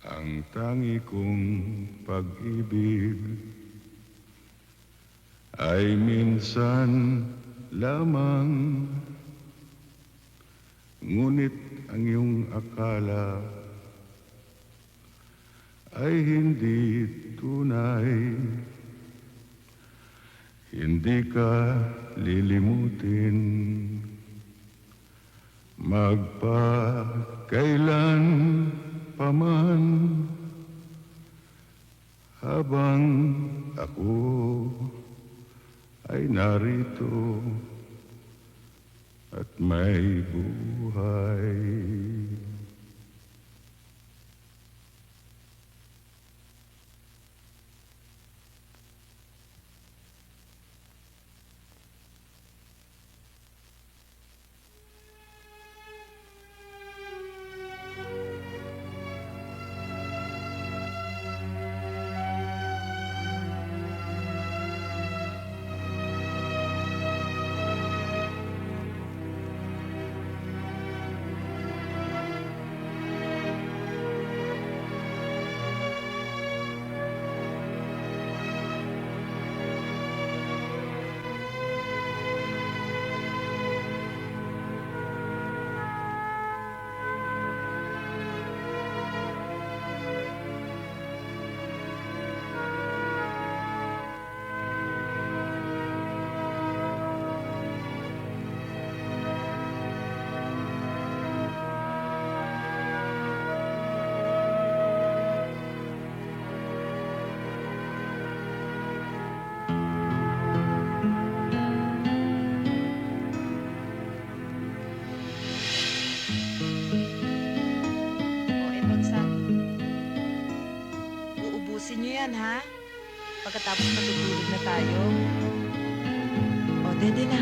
Ang tangi kong pag-ibig ay minsan lamang, ngunit ang iyong akala ay hindi tunay. Hindi ka lilimutin magpakailan paman, habang ako ay narito at may buhay. O, etong sa... Uubusin niyo yan, ha? Pagkatapos matutulog na tayo. O, dede na.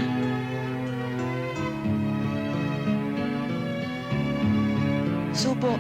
Subo.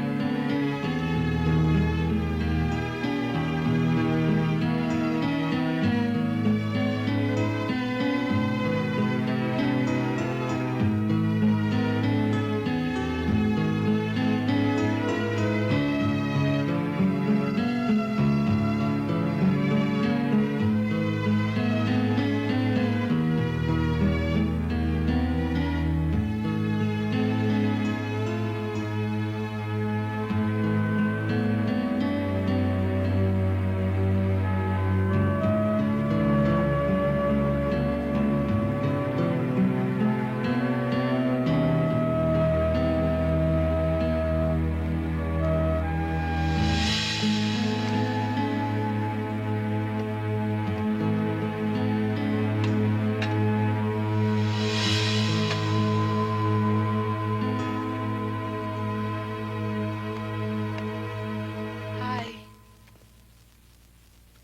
Hi.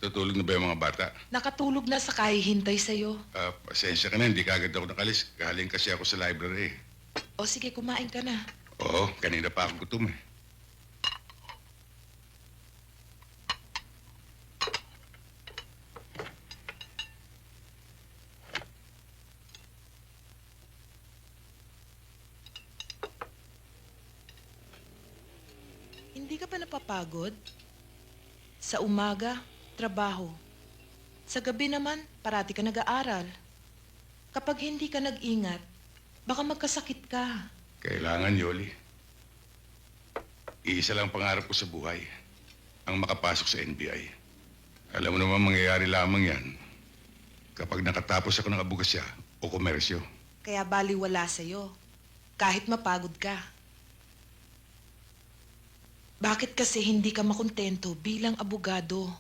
Tutulog na ba yung mga bata? Nakatulog na sa kahihintay sa'yo. Pasensya ka na, hindi ka agad ako nakalis. Galing kasi ako sa library. O, sige, kumain ka na. Oo, kanina pa ako gutom eh. Hindi ka ba napapagod? Sa umaga, trabaho. Sa gabi naman, parati ka nag-aaral. Kapag hindi ka nag-ingat, baka magkasakit ka. Kailangan, Yoli. Iisa lang pangarap ko sa buhay. Ang makapasok sa NBI. Alam mo naman mangyayari lamang yan kapag nakatapos ako ng abogacya o komersyo. Kaya baliwala sa'yo, kahit mapagod ka. Bakit kasi hindi ka makontento bilang abogado?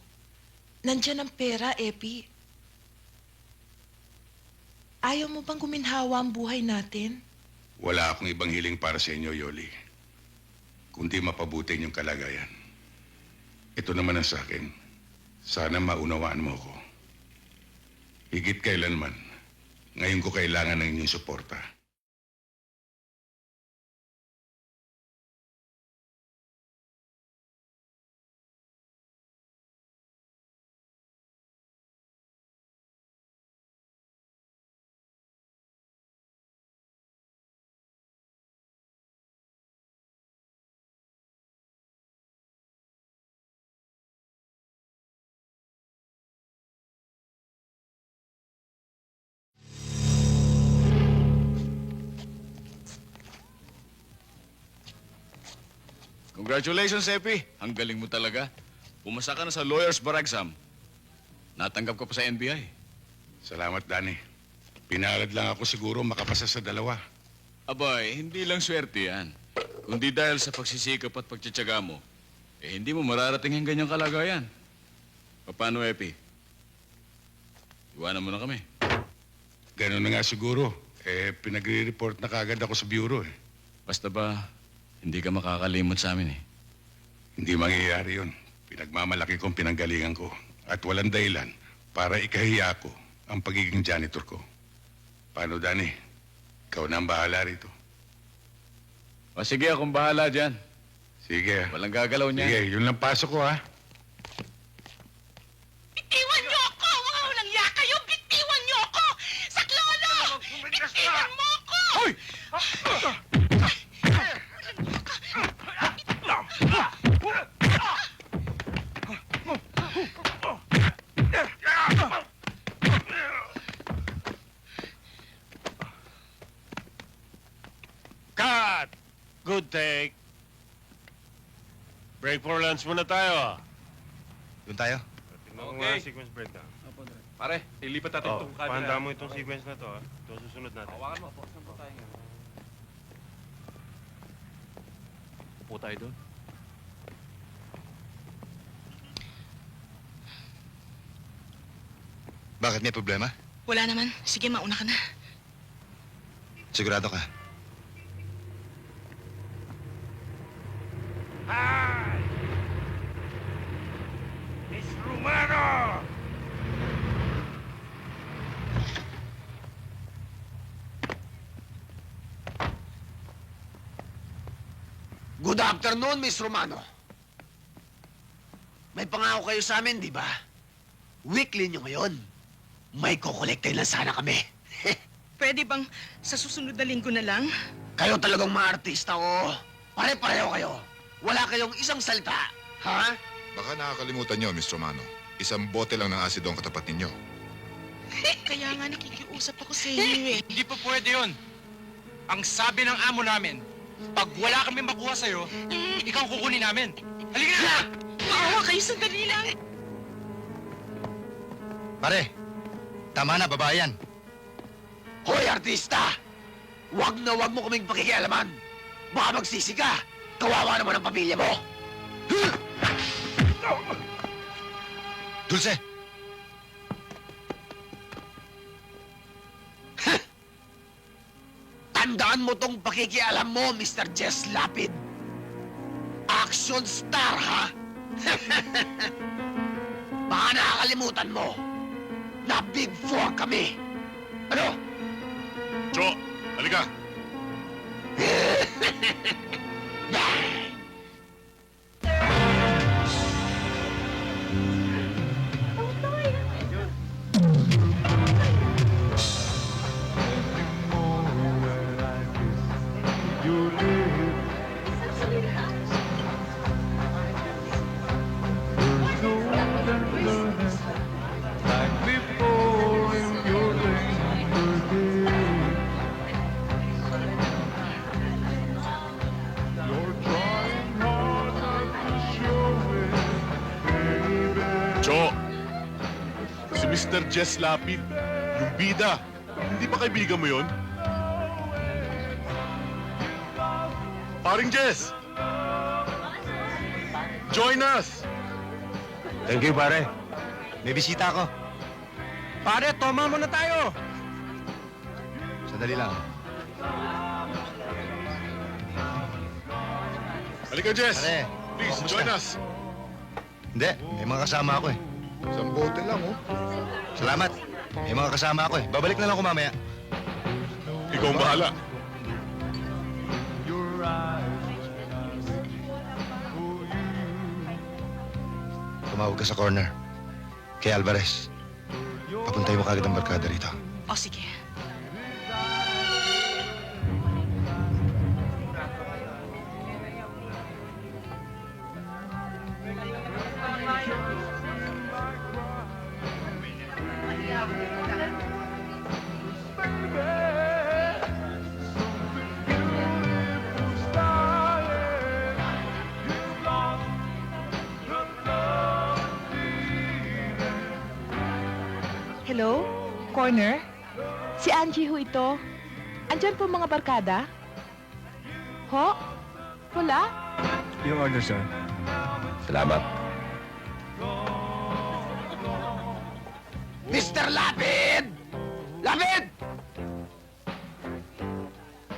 Nandyan ang pera, Epi. Ayaw mo bang guminhawa ang buhay natin? Wala akong ibang hiling para sa inyo, Yoli. Kundi mapabuti yung kalagayan. Ito naman ang sa akin. Sana maunawaan mo ako. Higit kailanman, ngayon ko kailangan ng inyong suporta. Congratulations, Epi. Ang galing mo talaga. Pumasa ka na sa lawyer's bar exam. Natanggap ka pa sa NBI. Salamat, Danny. Pinalad lang ako siguro makapasa sa dalawa. Abay, hindi lang swerte yan. Kundi dahil sa pagsisikap at pagtsatsaga mo, hindi mo mararating ang ganyang kalagayan. Paano, Epi? Iwanan mo na kami. Ganun na nga siguro. Pinagre-report na kagad ako sa bureau eh. Basta ba, hindi ka makakalimot sa amin eh. Hindi mangyayari yun. Pinagmamalaki kong pinanggalingan ko. At walang dahilan para ikahiya ko ang pagiging janitor ko. Paano, Danny? Ikaw na ang bahala rito. O sige, akong bahala dyan. Sige. Walang gagalaw niya. Sige, yun lang pasok ko, ha? Bitiwan niyo ako! Mga walang ya kayo! Bitiwan niyo ako! Saklolo! Bitiwan mo ako! Hoy! Cut! Good take. Break for lunch muna tayo. Doon tayo? Tingnan ko nga ang sequence break ka. Pare, ilipat natin itong camera. Pahanda mo itong sequence na to, ha? Ito susunod natin. Hawakan mo po. Saan po tayo ngayon? Upo tayo doon. Bakit may problema? Wala naman. Sige, mauna ka na. Sigurado ka? Hi! Miss Romano! Good afternoon, Miss Romano. May pangako kayo sa amin, di ba? Weekly nyo ngayon. May kukolektahin lang sana kami. Pwede bang sa susunod na linggo na lang? Kayo talagang mga artista, oh. Pare-pareho kayo. Wala kayong isang salita. Ha? Baka nakakalimutan nyo, Miss Romano. Isang bote lang ng asido ang katapat ninyo. Kaya nga nakikiusap ako sa inyo eh. Hindi po pwede yun. Ang sabi ng amo namin, pag wala kami makuha sa'yo, ikaw ang kukunin namin. Halika na! Maawa kayo, sandali lang. Pare, tama na, babae yan. Hoy, artista! Huwag na huwag mo kaming pakikialaman. Baka magsisi ka. Kawawa naman ang pamilya mo. Dulce! Tandaan mo tong pakikialam mo, Mr. Jess Lapid. Action star, ha? Baka nakakalimutan mo na Big Four kami. Ano? Jo, halika. Jo, si Mr. Jess Lapid, yung bida. Hindi ba kaibigan mo yun? Paring Jess! Join us! Thank you, pare. May bisita ako. Pare, toma muna tayo! Sandali lang. Halika, Jess! Pare, Please, kamusta? join us! Hindi, may mga kasama ako eh. Isang bote lang, oh. Salamat. May mga kasama ako eh. Babalik na lang ako mamaya. Ikaw ang bahala. Tumawag ka sa corner. Kay Alvarez. Papuntay mo kagad ang barkada rito. O sige. Hello? Corner? Si Angie ho ito. Andyan po mga barkada? Ho? Wala? Yung order, sir. Salamat. Mr. Lapid! Lapid!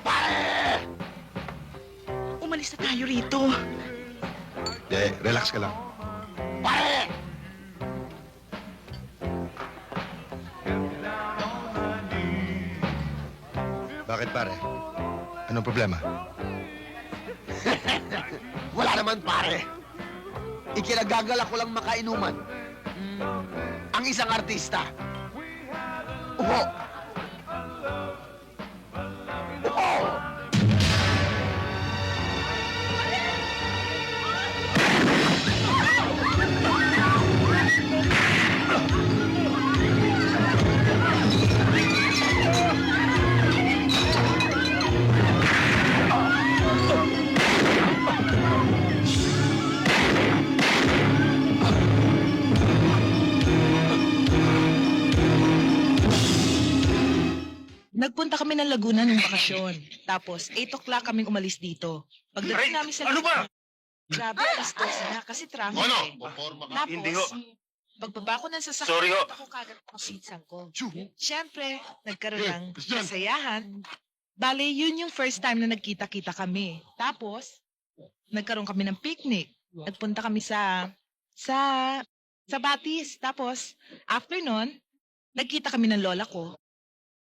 Pare! Umalis na tayo rito. Relax ka lang. Pare! Bakit pare? Anong problema? Wala naman, pare. Ikinagagalak ko lang makainuman. Ang isang artista. Upo! Upo! Nagpunta kami ng Laguna ng bakasyon. Tapos, 8 o'clock kaming umalis dito. Pagdating namin sa... ano ba? Grabe, alas 12 na kasi traffic eh. Tapos, Hindi ho. pagbaba ko ng sasakyan, Sorry ho. ako kagad ang pinsan ko. Siyempre, nagkaroon ng kasayahan. Bale, yun yung first time na nagkita-kita kami. Tapos, nagkaroon kami ng picnic. Nagpunta kami sa Batis. Tapos, after nun, nagkita kami ng lola ko.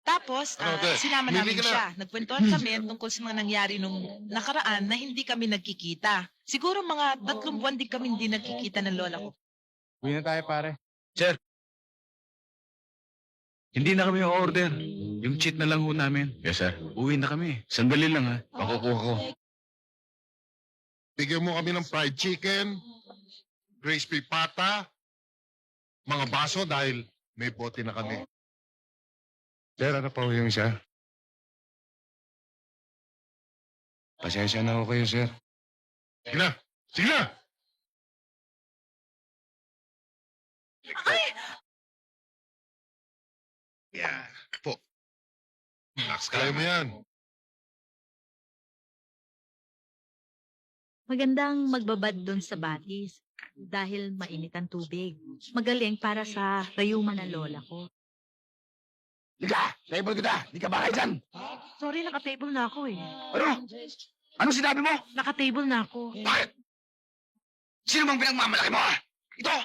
Tapos, sinama namin siya. Nagkwentuhan kami tungkol sa mga nangyari nung nakaraan na hindi kami nagkikita. Siguro mga 3 buwan din kami hindi nagkikita ng lola ko. Uwi na tayo, pare. Hindi na kami order. Yung cheat na lang ho namin. Yes, sir. Uwi na kami. Sandali lang, ha. Makukuha ko. Bigyan mo kami ng fried chicken, crispy pata, mga baso dahil may bote na kami. Sir, ano pa ho yung isa? Pasensya na ho kayo, sir. Sige na! Sige na! Yeah. Po. Relax ka. Kaya mo yan. Magandang magbabad doon sa Batis dahil mainit ang tubig. Magaling para sa rayuman ng lola ko. Liga! Table kita! Di ka bakay dyan! Sorry, nakatable na ako eh. Ano? Ano sinabi mo? Nakatable na ako. Bakit? Sino bang pinagmamalaki mo, ha? Ito!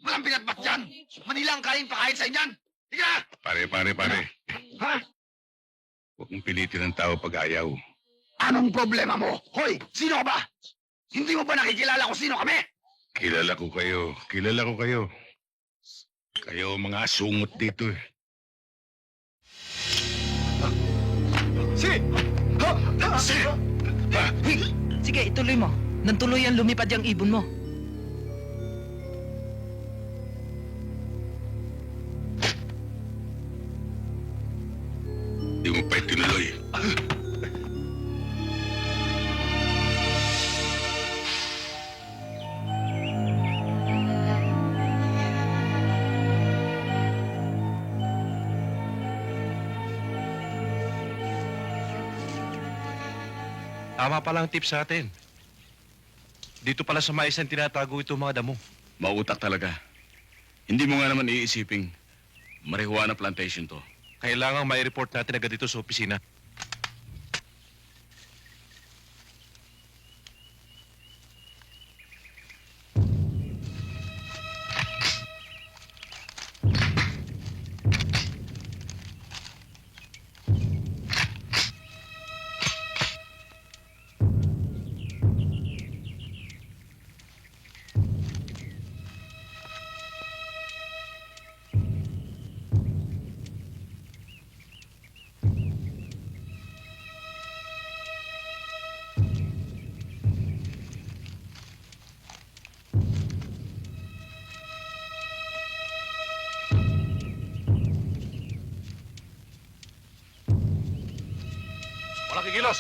Walang pinatbat dyan! Manila ang kain pa kahit sa inyan! Liga! Pare. Ha? Huwag mong pilitin ng tao pag ayaw. Anong problema mo? Hoy! Sino ka ba? Hindi mo ba nakikilala kung sino kami? Kilala ko kayo. Kayo ang mga asungot dito eh. Sige, ituloy mo. Nang tuluyan lumipad yung ibon mo. Di mo pa itinuloy. Tama palang tip sa atin. Dito pala sa maisan tinatago itong mga damo. Mautak talaga. Hindi mo nga naman iisiping marijuana plantation to. Kailangang may report natin agad dito sa opisina. Walang kikilos!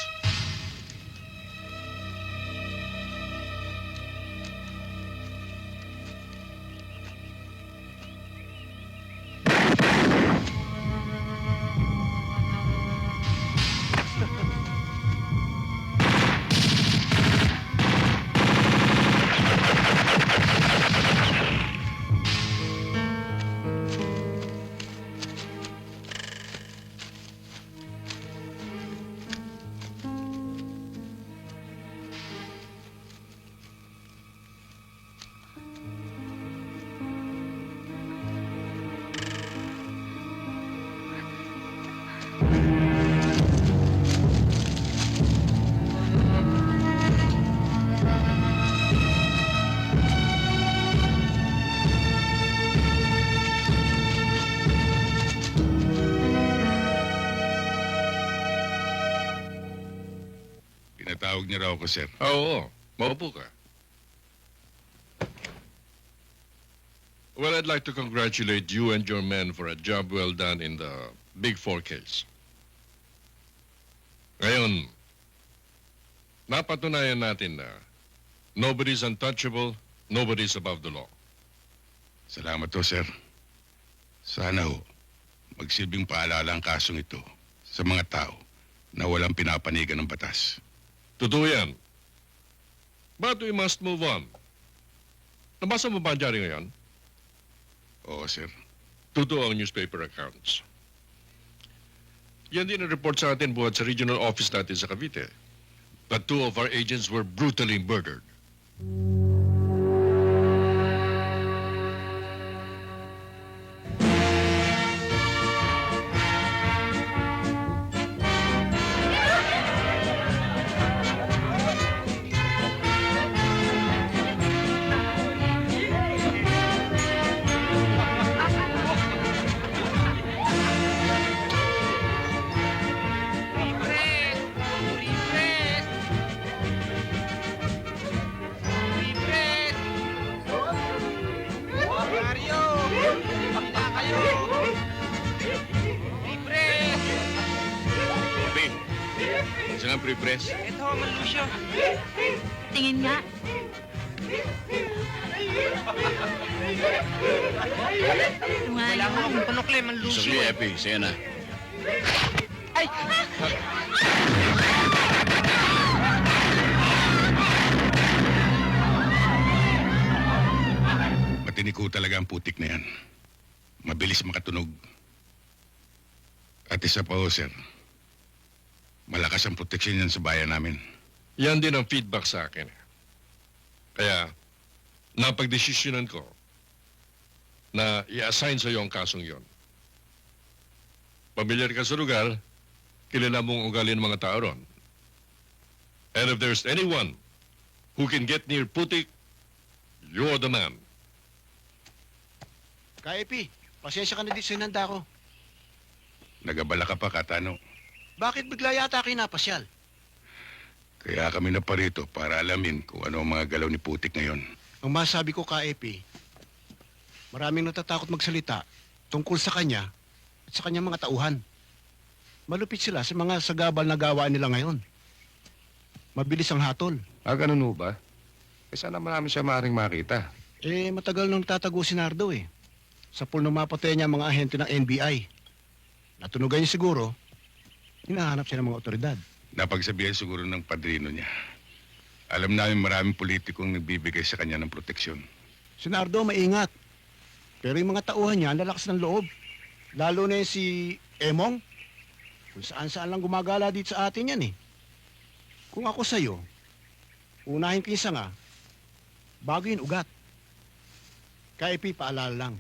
Pinatawag niya raw ako, sir. Oo, maupo ka. Well, I'd like to congratulate you and your men for a job well done in the Big Four case. Ngayon, napatunayan natin na nobody's untouchable, nobody's above the law. Salamat to, sir. Sana ho, magsilbing paalala ang kasong ito sa mga tao na walang pinapanigan ng batas. Totoo yan. But we must move on. Nabasa mo ba ang dyaryo ngayon? Oo, sir. Totoo ang newspaper accounts. Yan din ang report sa atin buhat sa regional office natin sa Cavite. That 2 of our agents were brutally murdered. Epi, isa nga pre-press. Ito, Malusyo. Tingin nga. Ito nga Wala ko yun. akong panukle, Malusyo. Sagli, Epi. Sige na. Ay! Matiniko talaga ang putik na yan. Mabilis makatunog. At isa pa ho, sir. Malakas ang proteksyon yan sa bayan namin. Yan din ang feedback sa akin. Kaya, napagdesisyonan ko na i-assign sa iyo ang kasong yon. Pamilyar ka sa lugar, kilala mong ugali ng mga tao ron. And if there's anyone who can get near Putik, you're the man. Ka-Epi, pasensya ka na dito sa inanda ko. Nagabala ka pa, Katano. Bakit bigla yata kayo napasyal? Kaya kami na parito para alamin kung ano ang mga galaw ni Putik ngayon. Ang masabi ko, Ka-Epi, maraming natatakot magsalita tungkol sa kanya at sa kanyang mga tauhan. Malupit sila sa mga sagabal na gawa nila ngayon. Mabilis ang hatol. Ganun ho ba? Sana marami siya maaaring makita. Matagal nang tatago si Nardo Sa pool na mapatay niya ang mga ahente ng NBI. Natunugan niya siguro, hinahanap siya ng mga otoridad. Napagsabihan siguro ng padrino niya. Alam namin maraming politikong nagbibigay sa kanya ng proteksyon. Si Nardo maingat. Pero yung mga tauhan niya, lalakas ng loob. Lalo na yung si Emong. Kung saan-saan lang gumagala dito sa atin yan Kung ako sa'yo, unahin ko yung sanga, bago yung ugat. Kaipi, paalala lang.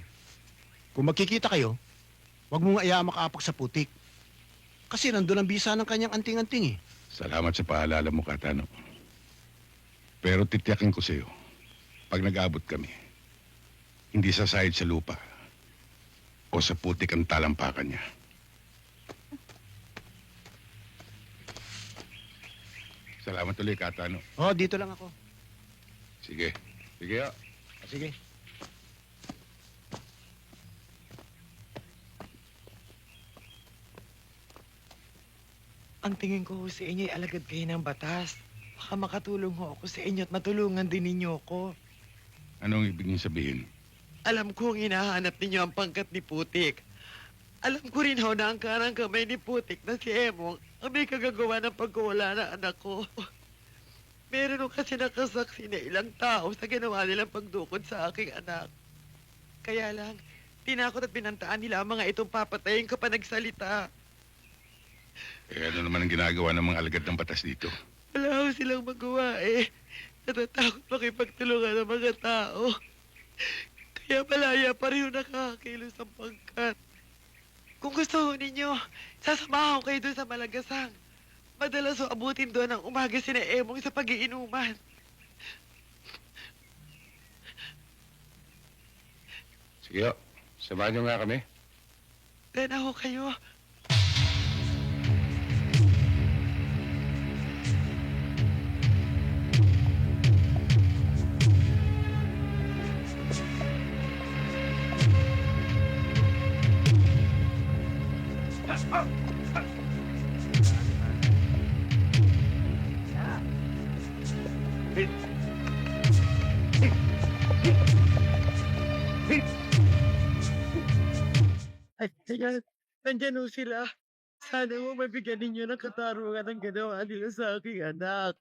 Kung magkikita kayo, huwag mo nga iya makaapak sa putik. Kasi nandun ang bisa ng kanyang anting-anting Salamat sa paalala mo, Katano. Pero titiyakin ko sa'yo, pag nag-abot kami, hindi sasahid sa lupa o sa putik ang talampakan niya. Salamat ulit, Katano. Dito lang ako. Sige. Sige, Sige. Ang tingin ko ho sa inyo ay alagad kayo ng batas. Baka makatulong ho ako sa inyo at matulungan din ninyo ako. Anong ibig niyo sabihin? Alam kong hinahanap ninyo ang pangkat ni Putik. Alam ko rin ho na ang karang kamay ni Putik na si Emong ang may kagagawa ng pagkawala ng anak ko. Meron ho kasi nakasaksi na ilang tao sa ginawa nilang pagdukod sa aking anak. Kaya lang, tinakot at pinantaan nila ang mga itong papatayin kapag nagsalita. Ano naman ang ginagawa ng mga alagad ng batas dito? Wala ho silang magawa Natatakot makipagtulungan ng mga tao. Kaya malaya pa rin nakakakilos ang pangkat. Kung gusto ho ninyo, sasamahan ko kayo doon sa Malagasang. Madalas ho abutin doon ang umaga sina Emong sa pag-iinuman. Sige, samahan niyo nga kami. Tena ho kayo. Ayan, nandyan ho sila. Sana mo mabigyan ninyo ng katarungan ang ginawa nila sa aking anak.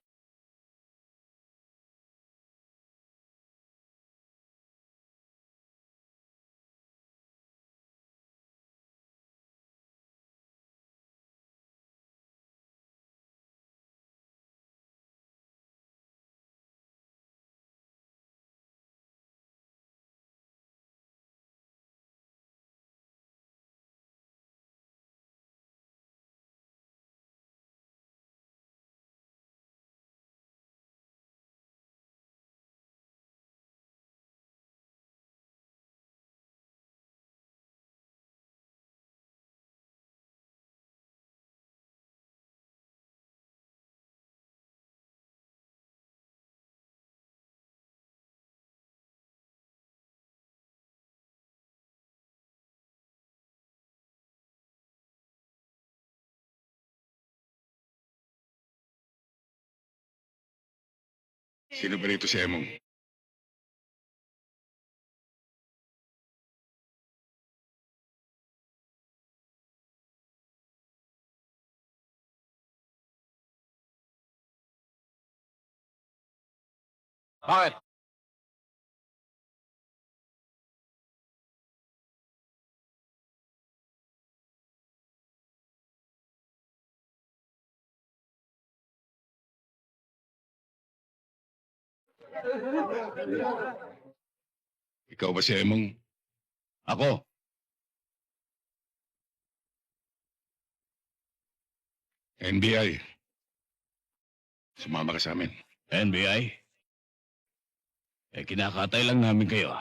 Sino ba rito si Emong? Bakit? Ikaw ba si Emong? Ako, NBI. Sumama ka sa amin. NBI? Kinakatay lang namin kayo.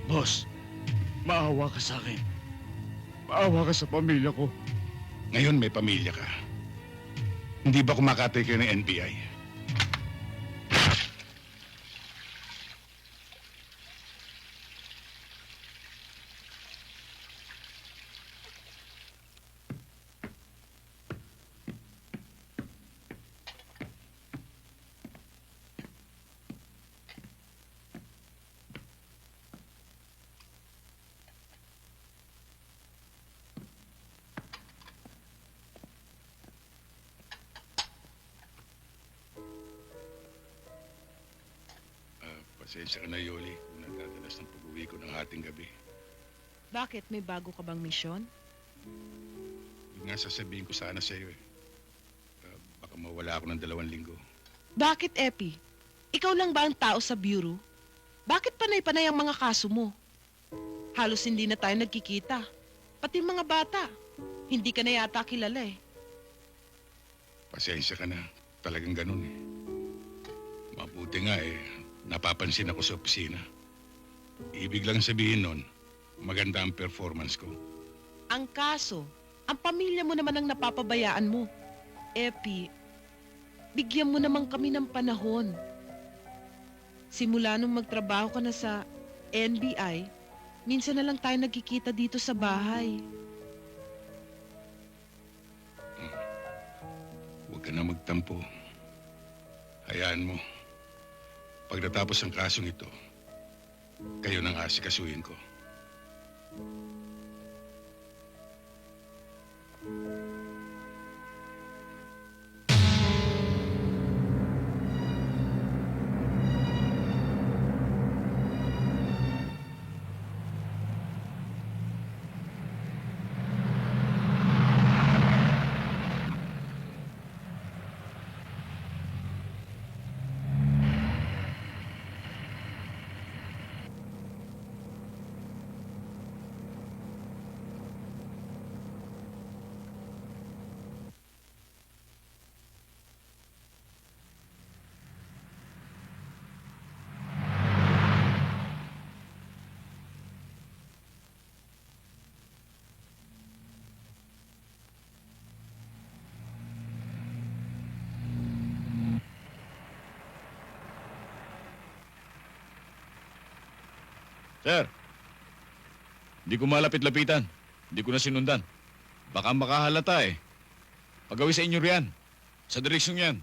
Boss, maawa ka sa akin. Maawa ka sa pamilya ko. Ngayon may pamilya ka. Hindi ba kumakatay kayo ng NBI? Pasensya ka na, Yoli, kung nagdadalas ng pag-uwi ko ng hating gabi. Bakit? May bago ka bang misyon? Yun nga sasabihin ko sana sa iyo eh. Baka mawala ako ng 2 linggo. Bakit, Epi? Ikaw lang ba ang tao sa bureau? Bakit panay-panay ang mga kaso mo? Halos hindi na tayo nagkikita. Pati mga bata. Hindi ka na yata kilala eh. Pasensya ka na. Talagang ganun eh. Mabuti nga eh. Napapansin ako sa opisina. Ibig lang sabihin nun, maganda ang performance ko. Ang kaso, ang pamilya mo naman ang napapabayaan mo. Epi, bigyan mo naman kami ng panahon. Simula nung magtrabaho ka na sa NBI, minsan na lang tayo nagkikita dito sa bahay. Huwag ka na magtampo. Hayaan mo. Pagdatapos ng kasong ito, kayo nang asikasuhin ko. Sir, hindi ko malapit-lapitan. Hindi ko na sinundan. Baka makahalata eh. Pagawin sa inyo riyan. Sa direksyon yan.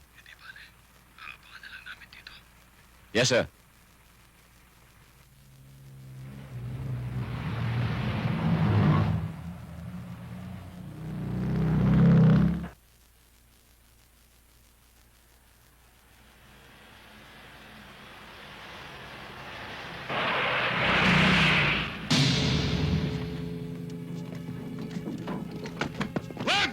Yes, sir. Wag!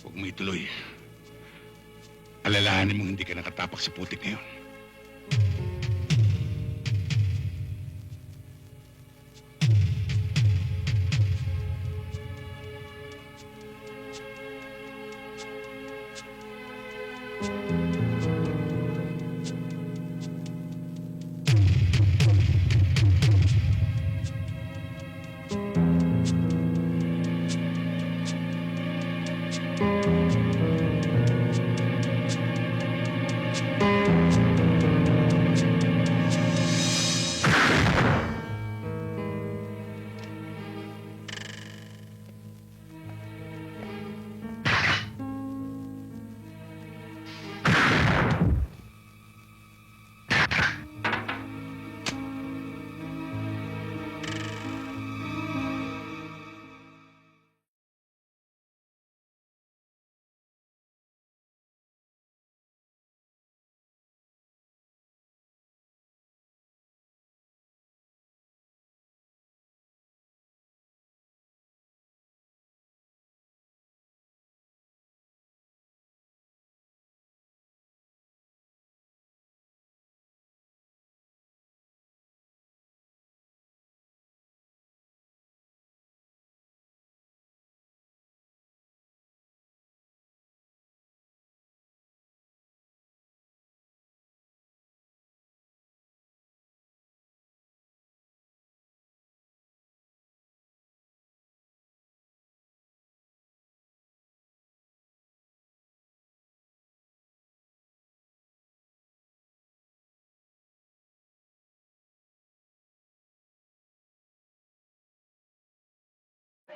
Huwag mo ituloy. Alalahanin mong hindi ka nakatapak sa putik ngayon.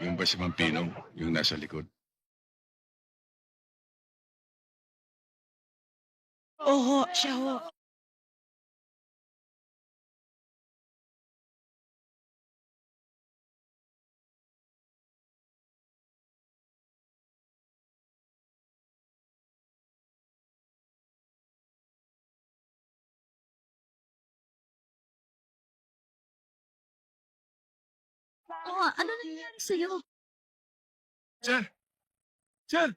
Yung ba si Mampino, yung nasa likod? Oho, siya ho. Oo, ano nangyari sa'yo? Sir! Sir!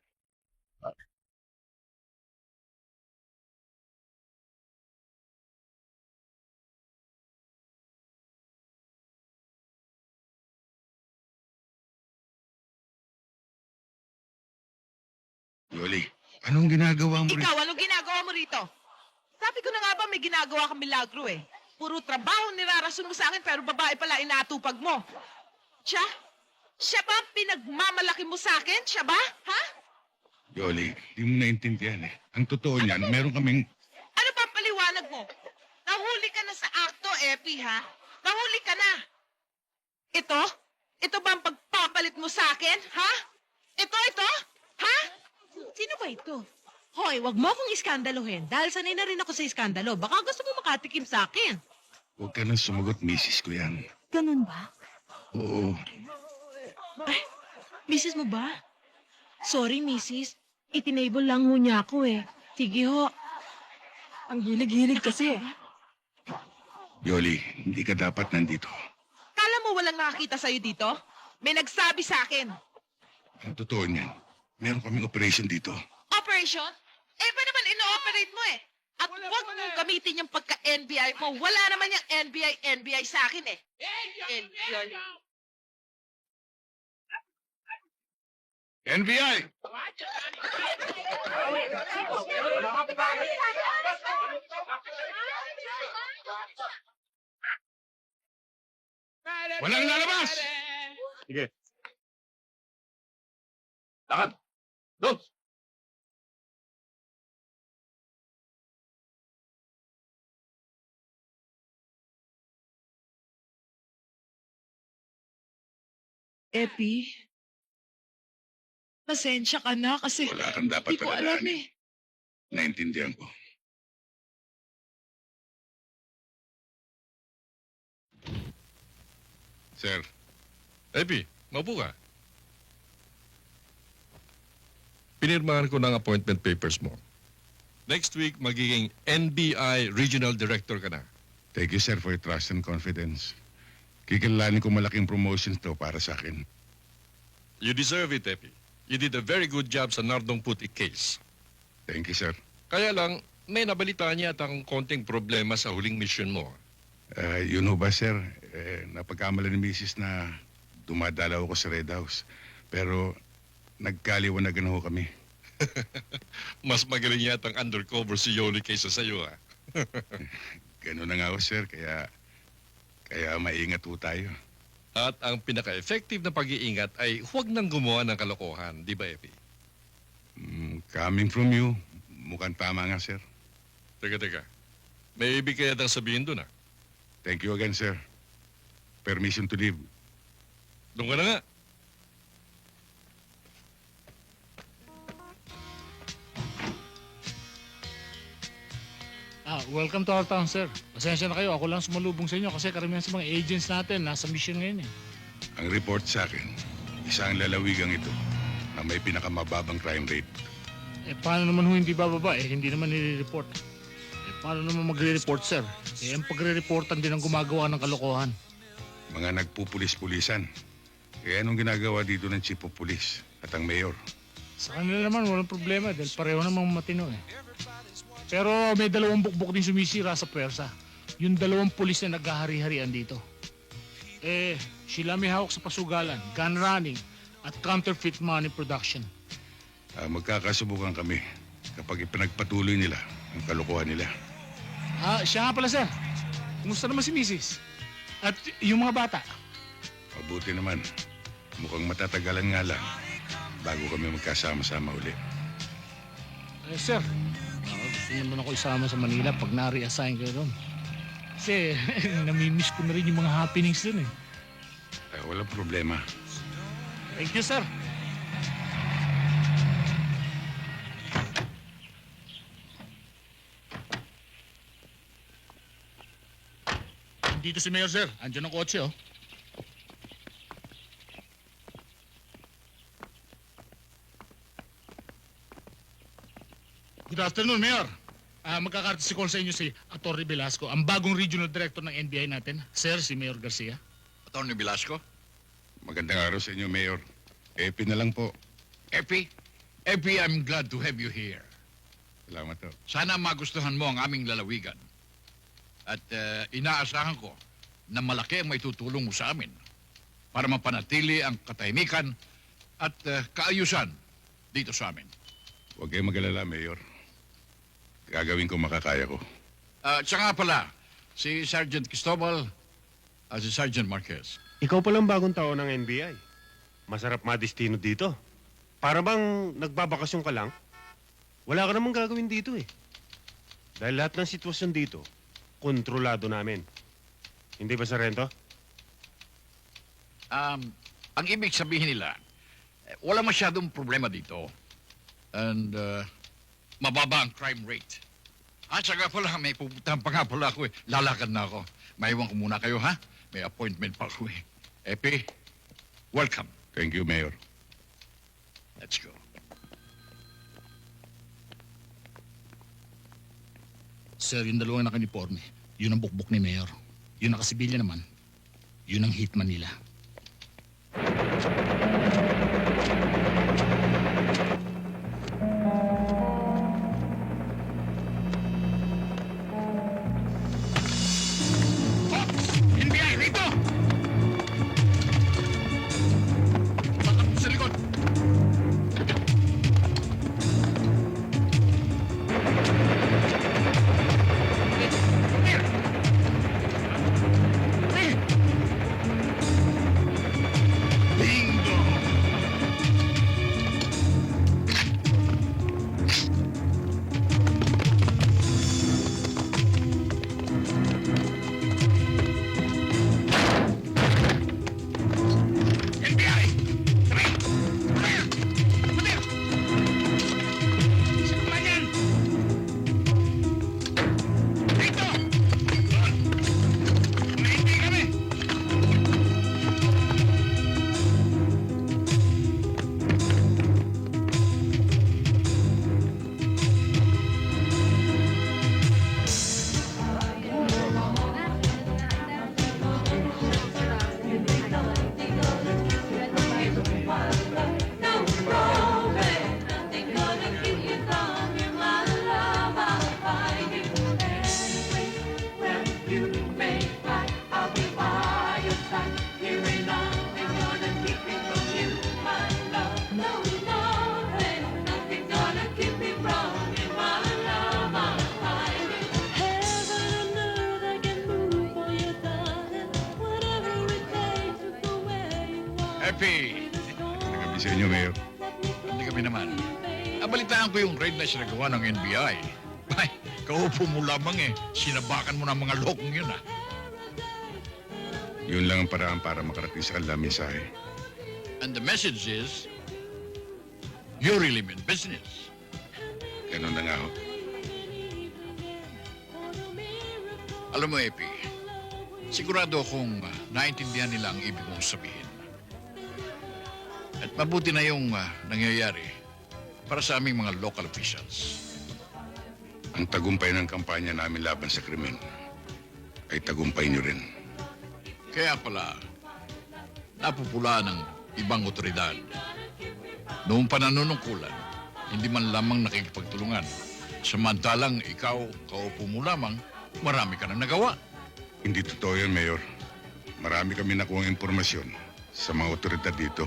Yoli, anong ginagawa mo rin? Ikaw, anong ginagawa mo rito? Sabi ko na nga ba may ginagawa kang milagro eh. Puro trabaho nirarason mo sa akin pero babae pala inaatupag mo. Siya? Siya ba ang pinagmamalaki mo sa akin? Siya ba? Ha? Yoli, di mo naintindihan eh. Ang totoo niyan, meron kaming... Ano ba ang paliwanag mo? Nahuli ka na sa akto, Epi, ha? Nahuli ka na. Ito? Ito ba ang pagpapalit mo sa akin, ha? Ito? Ha? Sino ba ito? Hoy, wag mo akong iskandaluhin dahil sanay na rin ako sa iskandalo. Baka gusto mo makatikim sa akin. Huwag ka nang sumagot, misis ko yan. Ganun ba? Oo. Ay, misis mo ba? Sorry, misis. Itinable lang ho niya ako eh. Sige ho. Ang hilig-hilig kasi. Yoli, hindi ka dapat nandito. Kala mo walang nakakita sa'yo dito? May nagsabi sa akin. Ang totoo niyan, meron kaming operation dito. Operation? Eh, ba naman ino-operate mo eh? At huwag mong gamitin yung pagka-NBI mo. Wala naman yung NBI sa akin eh. NBI. NBI! Walang lalabas! Sige. Lakad! Doon! Epi, pasensya ka na kasi Wala kang dapat hindi ko alam alalahanin. eh. Naintindihan ko. Sir, Epi, maupo ka. Pinirmahan ko ng appointment papers mo. Next week, magiging NBI Regional Director ka na. thank you sir for your trust and confidence. Kikilalanin ko malaking promotion to para sa akin. You deserve it, Epi. You did a very good job sa Nardong Putik case. Thank you sir. Kaya lang, may nabalitaan niya at ang konting problema sa huling mission mo. Yun ho ba sir, napagkamala ni Mrs. na dumadalaw ako sa Red House. Pero nagkaliwanagan ho kami. Mas magaling yata ang undercover si Yoli kaysa sa'yo, ha? Ganun na nga ho sir, kaya maingat ho tayo. At ang pinaka-effective na pag-iingat ay huwag nang gumawa ng kalokohan, di ba, Epi? Coming from you, mukhang tama nga sir. Teka. May ibig kaya tang sabihin doon, ha? Thank you again sir. Permission to leave. Doon ka na nga. Welcome to our town, sir. Pasensya na kayo, ako lang sumalubong sa inyo kasi karamihan sa mga agents natin nasa mission ngayon eh. Ang report sa akin, isang lalawigang ito na may pinakamababang crime rate. Paano naman hindi bababa? Hindi naman nire-report. Paano naman magre-report, sir? Ang pagre-reportan din ang gumagawa ng kalokohan. Mga nagpupulis-pulisan. Anong ginagawa dito ng chief of police at ang mayor? Sa kanila naman, walang problema dahil pareho namang matino eh. Pero may dalawang bukbok din sumisira sa pwersa. Yung dalawang pulis na naghahari-harian dito. Sila may hawak sa pasugalan, gun running, at counterfeit money production. Magkakasubukan kami kapag ipinagpatuloy nila ang kalokohan nila. Siya nga pala, sir. Kumusta naman si Mrs.? At yung mga bata? Mabuti naman. Mukhang matatagalan nga lang bago kami magkasama-sama uli. Sir, gusto naman ako isama sa Manila pag na-reassign kayo doon. Kasi namimiss ko na rin yung mga happenings doon eh. Walang problema. Thank you, sir. Dito si Mayor, sir. Andiyan ang kotse, oh. Good afternoon, Mayor. Magkakartisi call sa inyo si Atty. Velasco, ang bagong regional director ng NBI natin. Sir, si Mayor Garcia. Atty. Velasco? Magandang araw sa inyo, Mayor. Epi na lang po. Epi? Epi, I'm glad to have you here. Salamat po. Sana magustuhan mo ang aming lalawigan. At inaasahan ko na malaki ang may tutulong mo sa amin para mapanatili ang katahimikan at kaayusan dito sa amin. Huwag kayong mag-alala, Mayor. Gagawin ko makakaya ko. Siya nga pala, si Sergeant Cristobal at si Sergeant Marquez. Ikaw palang bagong tao ng NBI. Masarap madestino dito. Para bang nagbabakasyon ka lang? Wala ka namang gagawin dito eh. Dahil lahat ng sitwasyon dito, kontrolado namin. Hindi ba, Sargento? Ang ibig sabihin nila, wala masyadong problema dito. And mababa ang crime rate. Saka pala, may pupuntahan pa nga pala ako eh. Lalakad na ako. Maiwan ko muna kayo, ha? May appointment pa ako eh. Epi, welcome. Thank you, Mayor. Let's go. Sir, yung dalawang naka-uniforme, yun ang bukbok ni Mayor. Yung nakasibilya naman, yun ang hitman nila. NBI, rito! Bakit sa likod? Bingo! Epi! Nagabi sa inyo, Mayor. Hindi kami naman. Nabalitaan ko yung raid na sinagawa ng NBI. Ay, kaupo mo lamang eh. Sinabakan mo ng mga lokong yun ah. Yun lang ang paraan para makarating sa kanila mensahe. And the message is, you really mean business. Ganun na nga ho. Alam mo, Epi, sigurado akong naintindihan nila ang ibig mong sabihin. At mabuti na yung nangyayari para sa aming mga local officials. Ang tagumpay ng kampanya namin laban sa krimen ay tagumpay niyo rin. Kaya pala, napupulaan ng ibang otoridad. Noong pananunungkulan, hindi man lamang nakikipagtulungan. Samantalang ikaw, kaupo mo lamang, marami ka nang nagawa. Hindi totoo yan, Mayor. Marami kami nakuha impormasyon sa mga otoridad dito.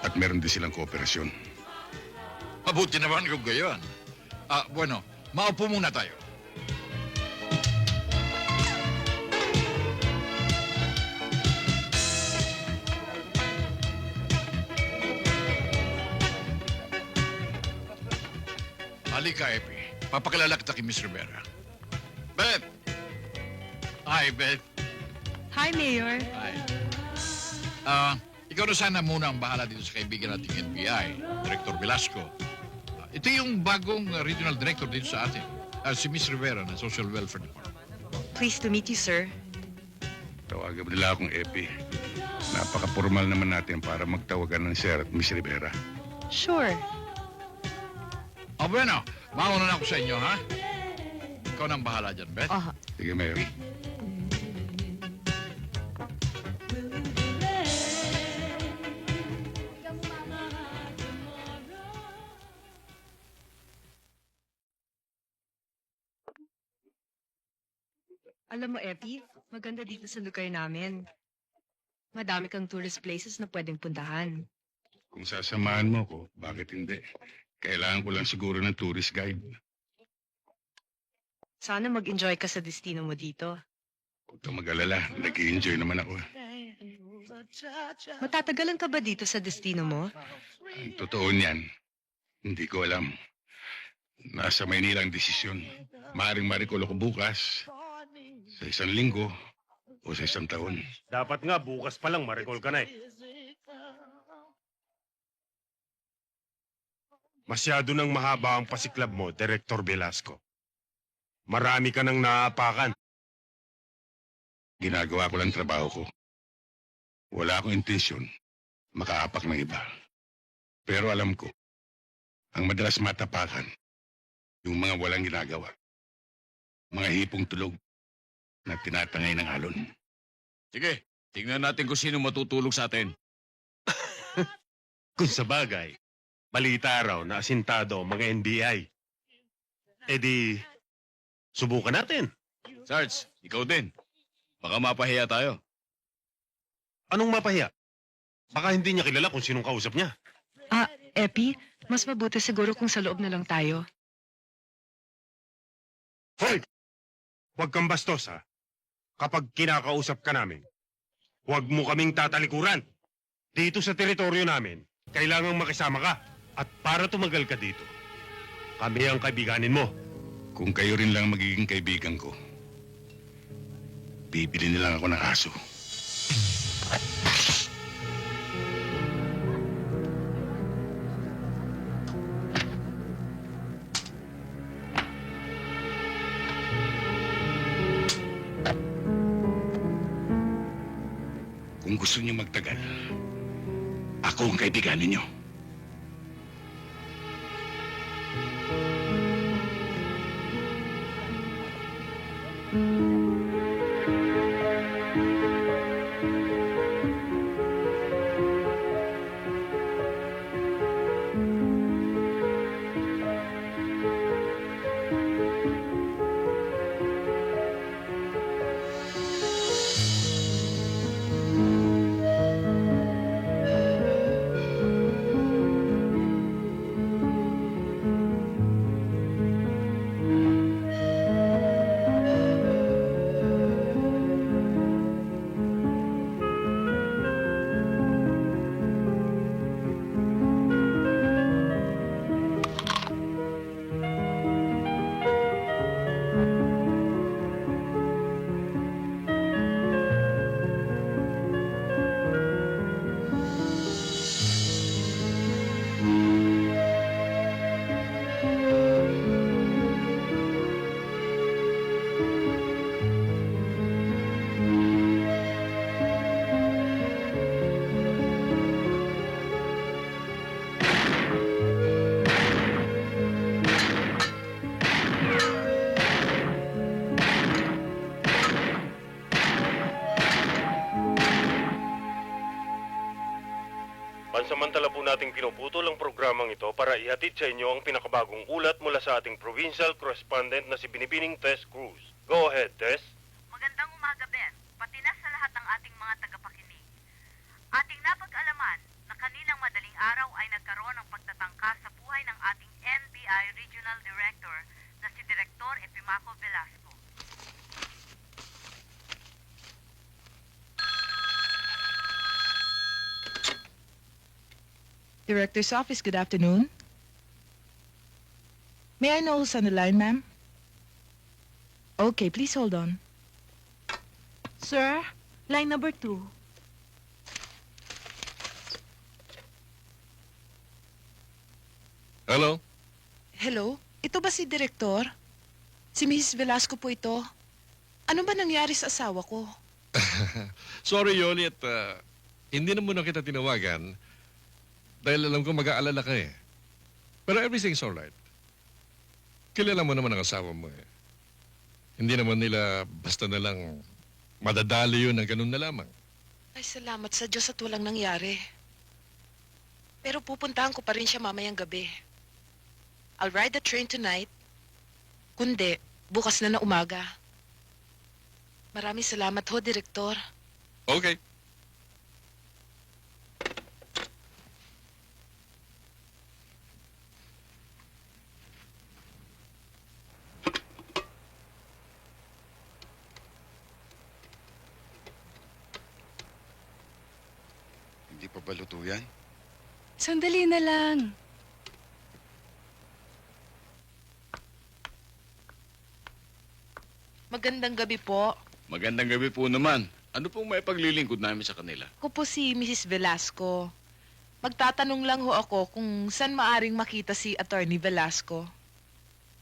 At meron din silang kooperasyon. Mabuti naman kung gayon. Bueno, maupo muna tayo. Halika, Epi. Papakilala kita kay Miss Rivera. Beth! Hi, Beth. Hi, Mayor. Hi. Ikaw na sana muna ang bahala dito sa kaibigan nating NBI, Director Velasco. Ito yung bagong regional director dito sa atin, si Miss Rivera ng Social Welfare Department. Pleased to meet you, sir. Tawagan nila akong Epi. Napaka-formal naman natin para magtawagan ng Sir at Miss Rivera. Sure. Bueno, mauna na ako sa inyo, ha? Ikaw na ang bahala dyan, Beth. Sige, Mayor. Alam mo, Epi, maganda dito sa lugar namin. Madami kang tourist places na pwedeng puntahan. Kung sasamahan mo ko, bakit hindi? Kailangan ko lang siguro ng tourist guide. Sana mag-enjoy ka sa destino mo dito. Huwag kang mag-alala, nag-i-enjoy naman ako. Matatagalan ka ba dito sa destino mo? Ang totoo niyan, hindi ko alam. Nasa Maynila ang desisyon. Maaring marikulo ko bukas, sa 1 linggo, o sa 1 taon. Dapat nga, bukas pa lang, ma-recall ka na eh. Masyado nang mahaba ang pasiklab mo, Director Velasco. Marami ka nang naaapakan. Ginagawa ko lang trabaho ko. Wala akong intensyon makaapak ng iba. Pero alam ko, ang madalas matapakan, yung mga walang ginagawa. Mga hipong tulog na tinatangay ng alon. Sige, tingnan natin kung sino matutulog sa atin. Kung sa bagay, balita raw na asintado ang mga NBI. E di, subukan natin. Sarge, ikaw din. Baka mapahiya tayo. Anong mapahiya? Baka hindi niya kilala kung sinong kausap niya. Epi, mas mabuti siguro kung sa loob na lang tayo. Hoy! Huwag kang bastos, ha? Kapag kinakausap ka namin, huwag mo kaming tatalikuran. Dito sa teritoryo namin, kailangang makisama ka. At para tumagal ka dito, kami ang kaibiganin mo. Kung kayo rin lang magiging kaibigan ko, bibili nilang ako ng aso. Kung gusto niyo magtagal, ako ang kaibigan ninyo. Pansamantala po nating pinuputol ang programang ito para ihatid sa inyo ang pinakabagong ulat mula sa ating provincial correspondent na si Binibining Tess Cruz. Go ahead, Tess. Magandang umaga, Ben. Pati na sa lahat ng ating mga tagapakinig. Ating napag-alaman na kaninang madaling araw ay nagkaroon ng pagtatangka sa buhay ng ating NBI Regional Director na si Director Epimaco Velasco. Director's office, good afternoon. May I know who's on the line, ma'am? Okay, please hold on. Sir, line number 2. Hello? Hello? Ito ba si Direktor? Si Mrs. Velasco po ito. Ano ba nangyari sa asawa ko? Sorry, Yoli, at hindi na muna kita tinawagan dahil alam ko mag-aalala ka eh. Pero everything's alright. Kilala mo naman ang asawa mo eh. Hindi naman nila basta na lang madadali yun ng ganun na lamang. Ay, salamat sa Diyos at walang nangyari. Pero pupuntahan ko pa rin siya mamayang gabi. I'll ride the train tonight. Kundi, bukas na umaga. Maraming salamat ho, Direktor. Okay. Hindi pa ba luto yan? Sandali na lang. Magandang gabi po. Magandang gabi po naman. Ano pong may paglilingkod namin sa kanila? Ako po si Mrs. Velasco. Magtatanong lang ho ako kung saan maaring makita si Attorney Velasco.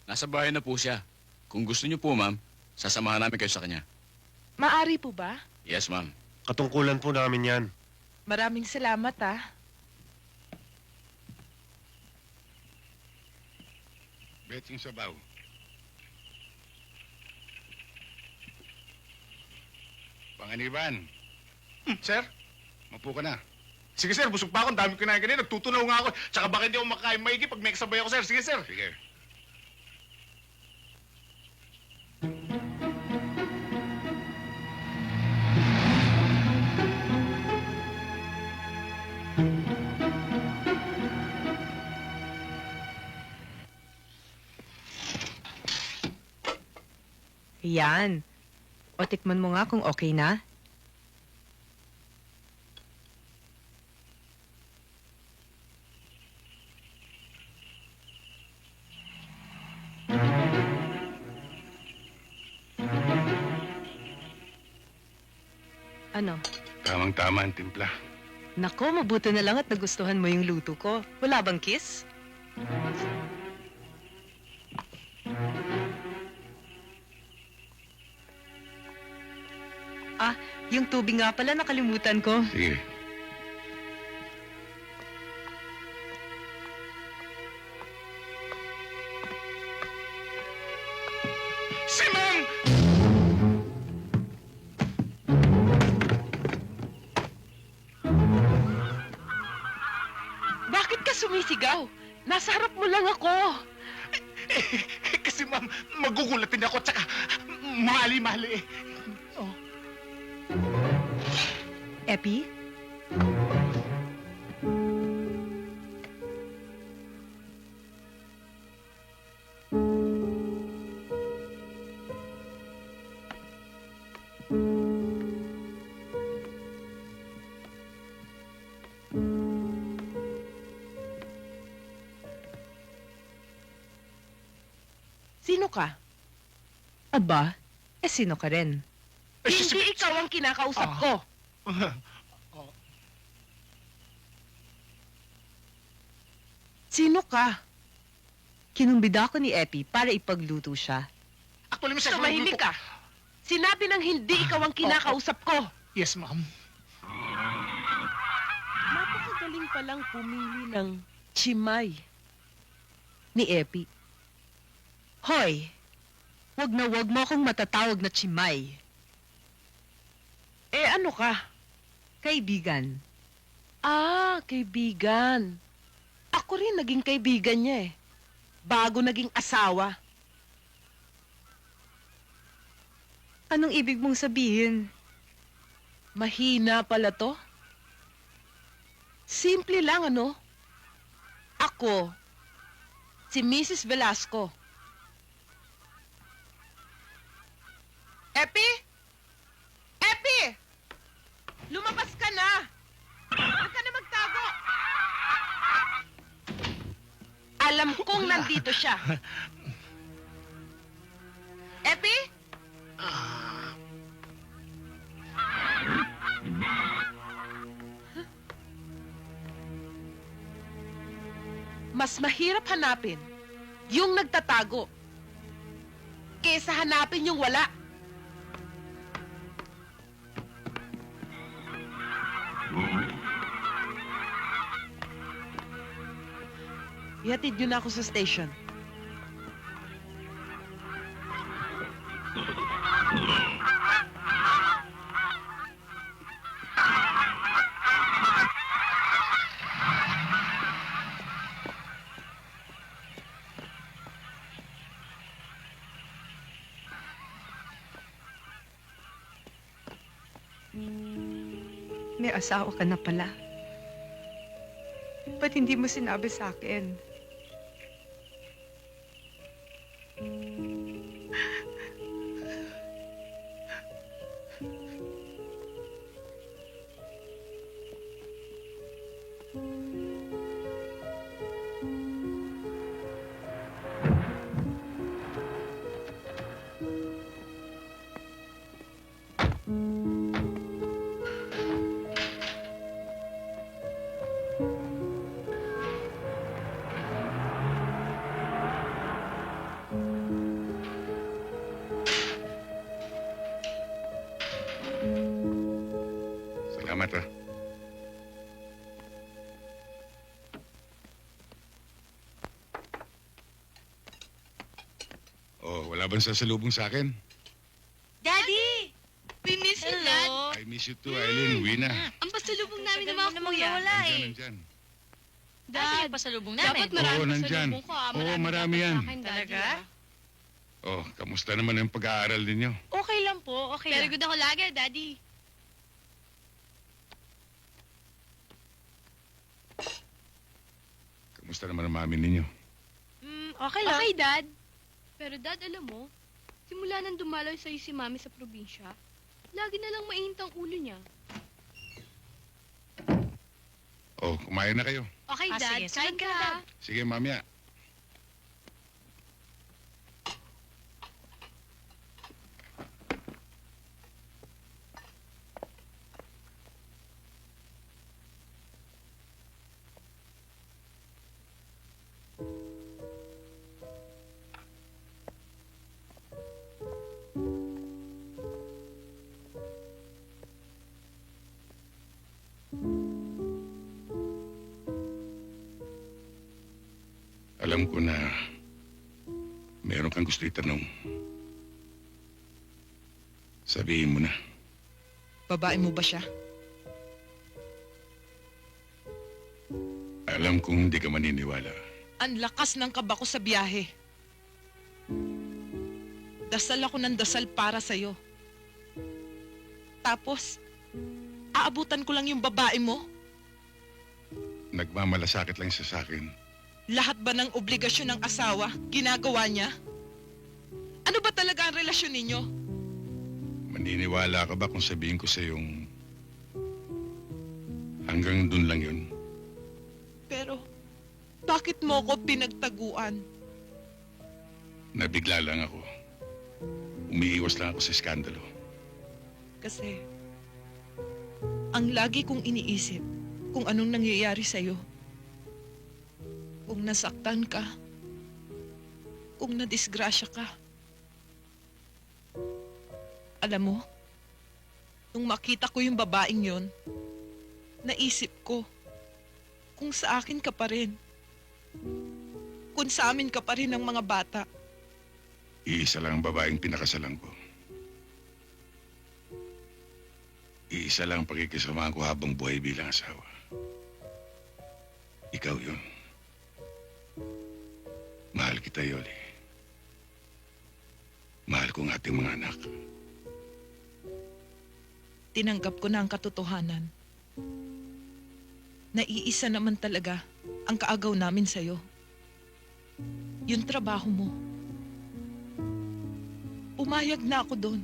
Nasa bahay na po siya. Kung gusto niyo po, ma'am, sasamahan namin kayo sa kanya. Maari po ba? Yes, ma'am. Katungkulan po namin yan. Maraming salamat, ah. Bet yung sabaw. Panganiban. Sir? Mapo ka na. Sige, sir. Busog pa ako. Ang dami ko kinain kanina. Nagtutunaw nga ako. Tsaka baka hindi ako makakain maigi pag may kasabay ako, sir. Sige, sir. Sige. Yan. O tikman mo nga kung okay na. Ano? Tamang-tama ang timpla. Nako, mabuti na lang at nagustuhan mo yung luto ko. Wala bang kiss? Ah, yung tubig nga pala nakalimutan ko. Sige. Simon! Bakit ka sumisigaw? Nasa harap mo lang ako. Kasi ma'am, magugulatin ako tsaka mali-mali. Oh. Epi? Sino ka? Aba, sino ka rin? Hindi ikaw ang kinakausap ko. Sino ka? Kinumbida ako ni Epi para ipagluto siya. Actually, Mr. Tumahimik ka. Sinabi ng hindi ikaw ang kinakausap ko. Yes, ma'am. Napakagaling palang pumili ng chimay ni Epi. Hoy, wag na wag mo akong matatawag na chimay. Eh, ano ka? Kaibigan. Kaibigan. Ako rin naging kaibigan niya eh. Bago naging asawa. Anong ibig mong sabihin? Mahina pala to. Simple lang, ano? Ako, si Mrs. Velasco. Epi? Epi! Lumabas ka na! Huwag ka na magtago! Alam kong nandito siya. Epi? Mas mahirap hanapin yung nagtatago kesa hanapin yung wala. Ihatid yun ako sa station. May asawa ka na pala. Ba't hindi mo sinabi sa akin? Salamat, ah. Oh, wala bang sasalubong sa akin? Daddy! We miss you, Dad. I miss you too, Eileen. Uwi na. Ang pasalubong namin ng mga kuya. Nandyan, nandyan. Dad, pasalubong namin. Dapat Oo, nandyan. Oo, marami yan. Talaga? Oh, kamusta naman ang pag-aaral ninyo? Okay lang po, okay Very good ako lagi, Daddy. Kamusta naman ang mami ninyo? Okay lang. Okay, Dad. Pero Dad, alam mo, simula nang dumalaw sa'yo si Mami sa probinsya, lagi na lang mainit ang ulo niya. Oh, kumain na kayo. Okay, Dad. sige. Kain ka. Dad. Sige, mamaya. Alam ko na meron kang gusto itanong. Sabihin mo na. Babae mo ba siya? Alam kong hindi ka maniniwala. Ang lakas ng kaba ko sa biyahe. Dasal ako ng dasal para sa'yo. Tapos, aabutan ko lang yung babae mo? Nagmamalasakit lang siya sa akin. Lahat ba ng obligasyon ng asawa, ginagawa niya? Ano ba talaga ang relasyon ninyo? Maniniwala ka ba kung sabihin ko sa yung hanggang dun lang yun? Pero, bakit mo ko pinagtaguan? Nabigla lang ako. Umiiwas lang ako sa skandalo. Kasi, ang lagi kong iniisip kung anong nangyayari sa'yo. Kung nasaktan ka, kung nadisgrasya ka. Alam mo, nung makita ko yung babaeng yon, naisip ko, kung sa akin ka pa rin, kung sa amin ka pa rin ng mga bata. Iisa lang ang babaeng pinakasalan ko. Iisa lang ang pakikisamahan ko habang buhay bilang asawa. Ikaw yun. Mahal kita, Yoli. Mahal ko ang ating mga anak. Tinanggap ko na ang katotohanan. Naiisa naman talaga ang kaagaw namin sa'yo. Yung trabaho mo. Umayag na ako doon.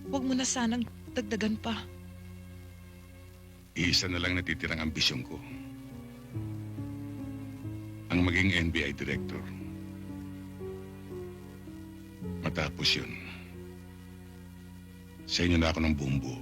Huwag mo na sanang dagdagan pa. Iisa na lang natitirang ambisyon ko. Ang maging NBI director. Matapos yun, sa inyo na ako ng buong buo.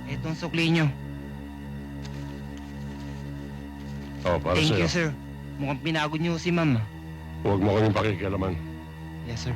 Itong sukli nyo. Para Thank sa'yo. you, sir. Mukhang pinagod nyo si ma'am. Huwag mo kaming pakikialaman. Yes, sir.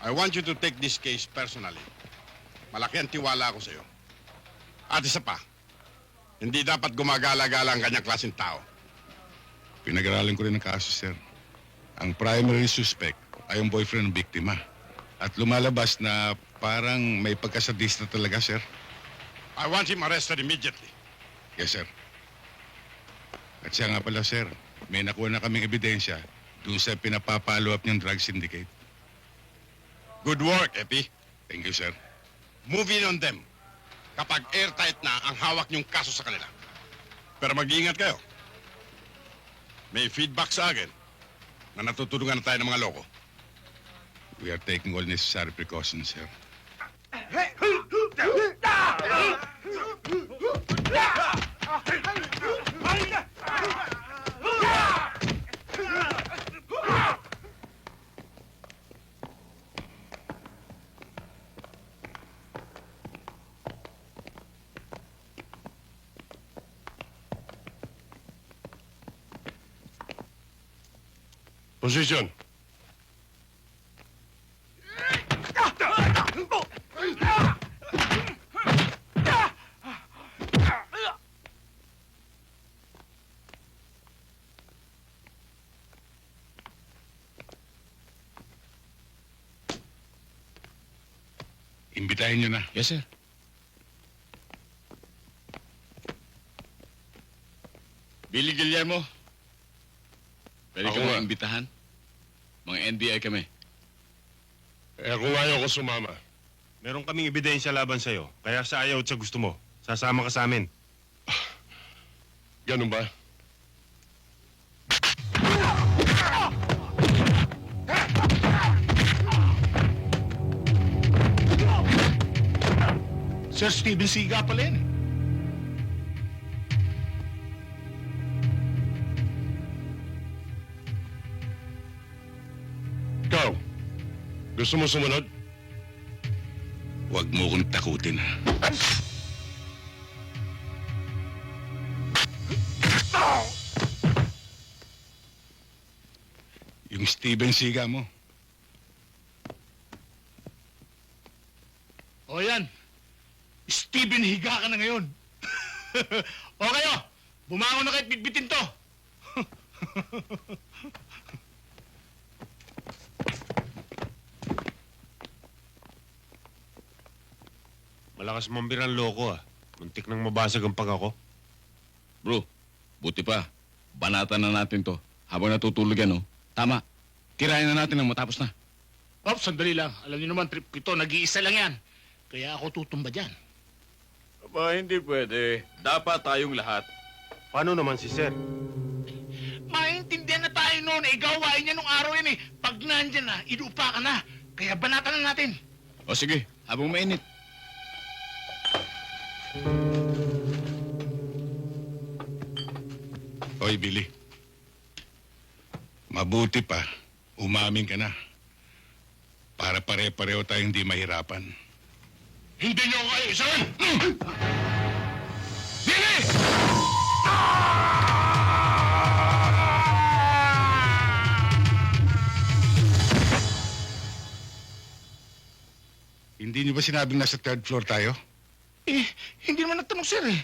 I want you to take this case personally. Malaki ang tiwala ko sa iyo. At isa pa, hindi dapat gumagala-gala ang kanyang klaseng tao. Pinag-aralan ko rin ang kaso, sir. Ang primary suspect ay ang boyfriend ng biktima. At lumalabas na parang may pagkasadista talaga, sir. I want him arrested immediately. Yes, sir. At siya nga pala, sir, may nakuha na kaming ebidensya doon sa pinapapalo up niyang drug syndicate. Good work, Epi. Thank you, sir. Move in on them. Kapag airtight na ang hawak niyong kaso sa kanila. Pero mag-iingat kayo. May feedback sa akin na natutulungan na tayo ng mga loko. We are taking all necessary precautions, sir. Position. Imbitahin niyo na. Yes, sir. Billy Guillermo, pwede Ako ka nga. mga imbitahan? Mga NBI kami. Kung ayaw ko sumama. Meron kaming ebidensya laban sa'yo. Kaya sa ayaw at sa gusto mo, sasama ka sa amin. Ganun ba? Sir Steven Siga pala yun. Ikaw, gusto mo sumunod? Huwag mo kong takutin, ha? Yung Steven Siga mo. O yan. Steven, higa ka na ngayon. O kayo, bumangon na kahit bitbitin to. Malakas mambirang loko ah. Muntik nang mabasag ang pag ako. Bro, buti pa. Banatan na natin to. Habang natutulog yan, oh. Tama. Kirayan na natin nang matapos na. Oh, sandali lang. Alam niyo naman, trip ito, nag-iisa lang yan. Kaya ako tutumba dyan. Aba, hindi pwede. Dapat tayong lahat Paano naman si Sir? Maintindihan na tayo noon eh. Gawain niya nung araw yan eh. Pag nandyan na, idupa ka na. Kaya banatan na natin. O sige, habang mainit. Hoy, Billy. Mabuti pa, umamin ka na. Para pare-pareho tayong hindi mahirapan. Hindi niyo kayo, sir! Billy! Hindi niyo ba sinabing nasa third floor tayo? Eh, hindi naman nagtanong, sir eh.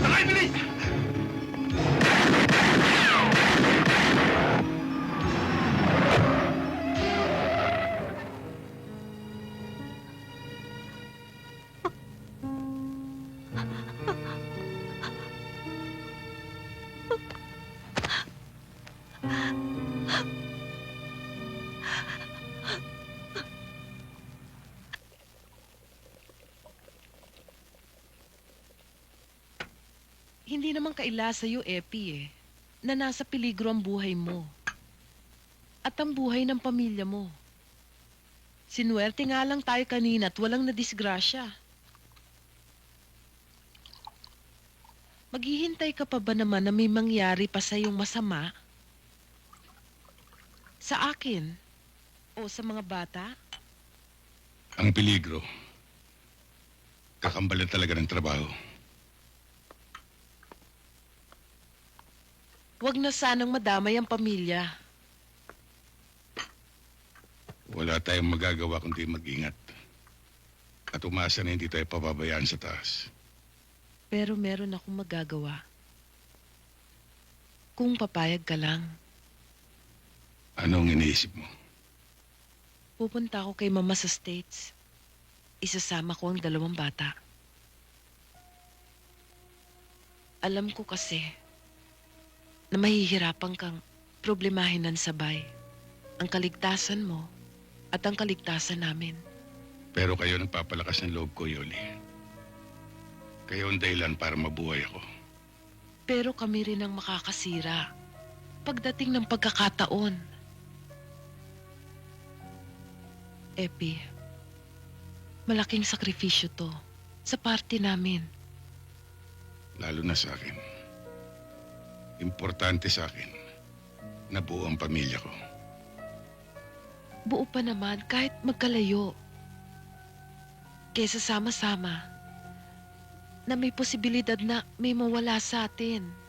Sakay, bilis! Hindi naman kaila sa'yo, Epi eh, na nasa peligro ang buhay mo. At ang buhay ng pamilya mo. Sinuwerte nga lang tayo kanina at walang nadisgrasya. Maghihintay ka pa ba naman na may mangyari pa sa'yong masama? Sa akin? O sa mga bata? Ang peligro, kakambalan talaga ng trabaho. Huwag na sanang madamay ang pamilya. Wala tayong magagawa kundi mag-ingat. At umasa na hindi tayo pababayaan sa taas. Pero meron akong magagawa. Kung papayag ka lang, Anong iniisip mo? pupunta ako kay Mama sa States. Isasama ko ang 2 bata. Alam ko kasi na mahihirapan kang problemahin ng sabay ang kaligtasan mo at ang kaligtasan namin. Pero kayo nagpapalakas ng loob ko, Yoli. Kayo ang dahilan para mabuhay ako. Pero kami rin ang makakasira pagdating ng pagkakataon. Epi, malaking sakripisyo to sa party namin. Lalo na sa akin. Importante sa akin na buo ang pamilya ko. Buo pa naman kahit magkalayo. Kesa sama-sama na may posibilidad na may mawala sa atin.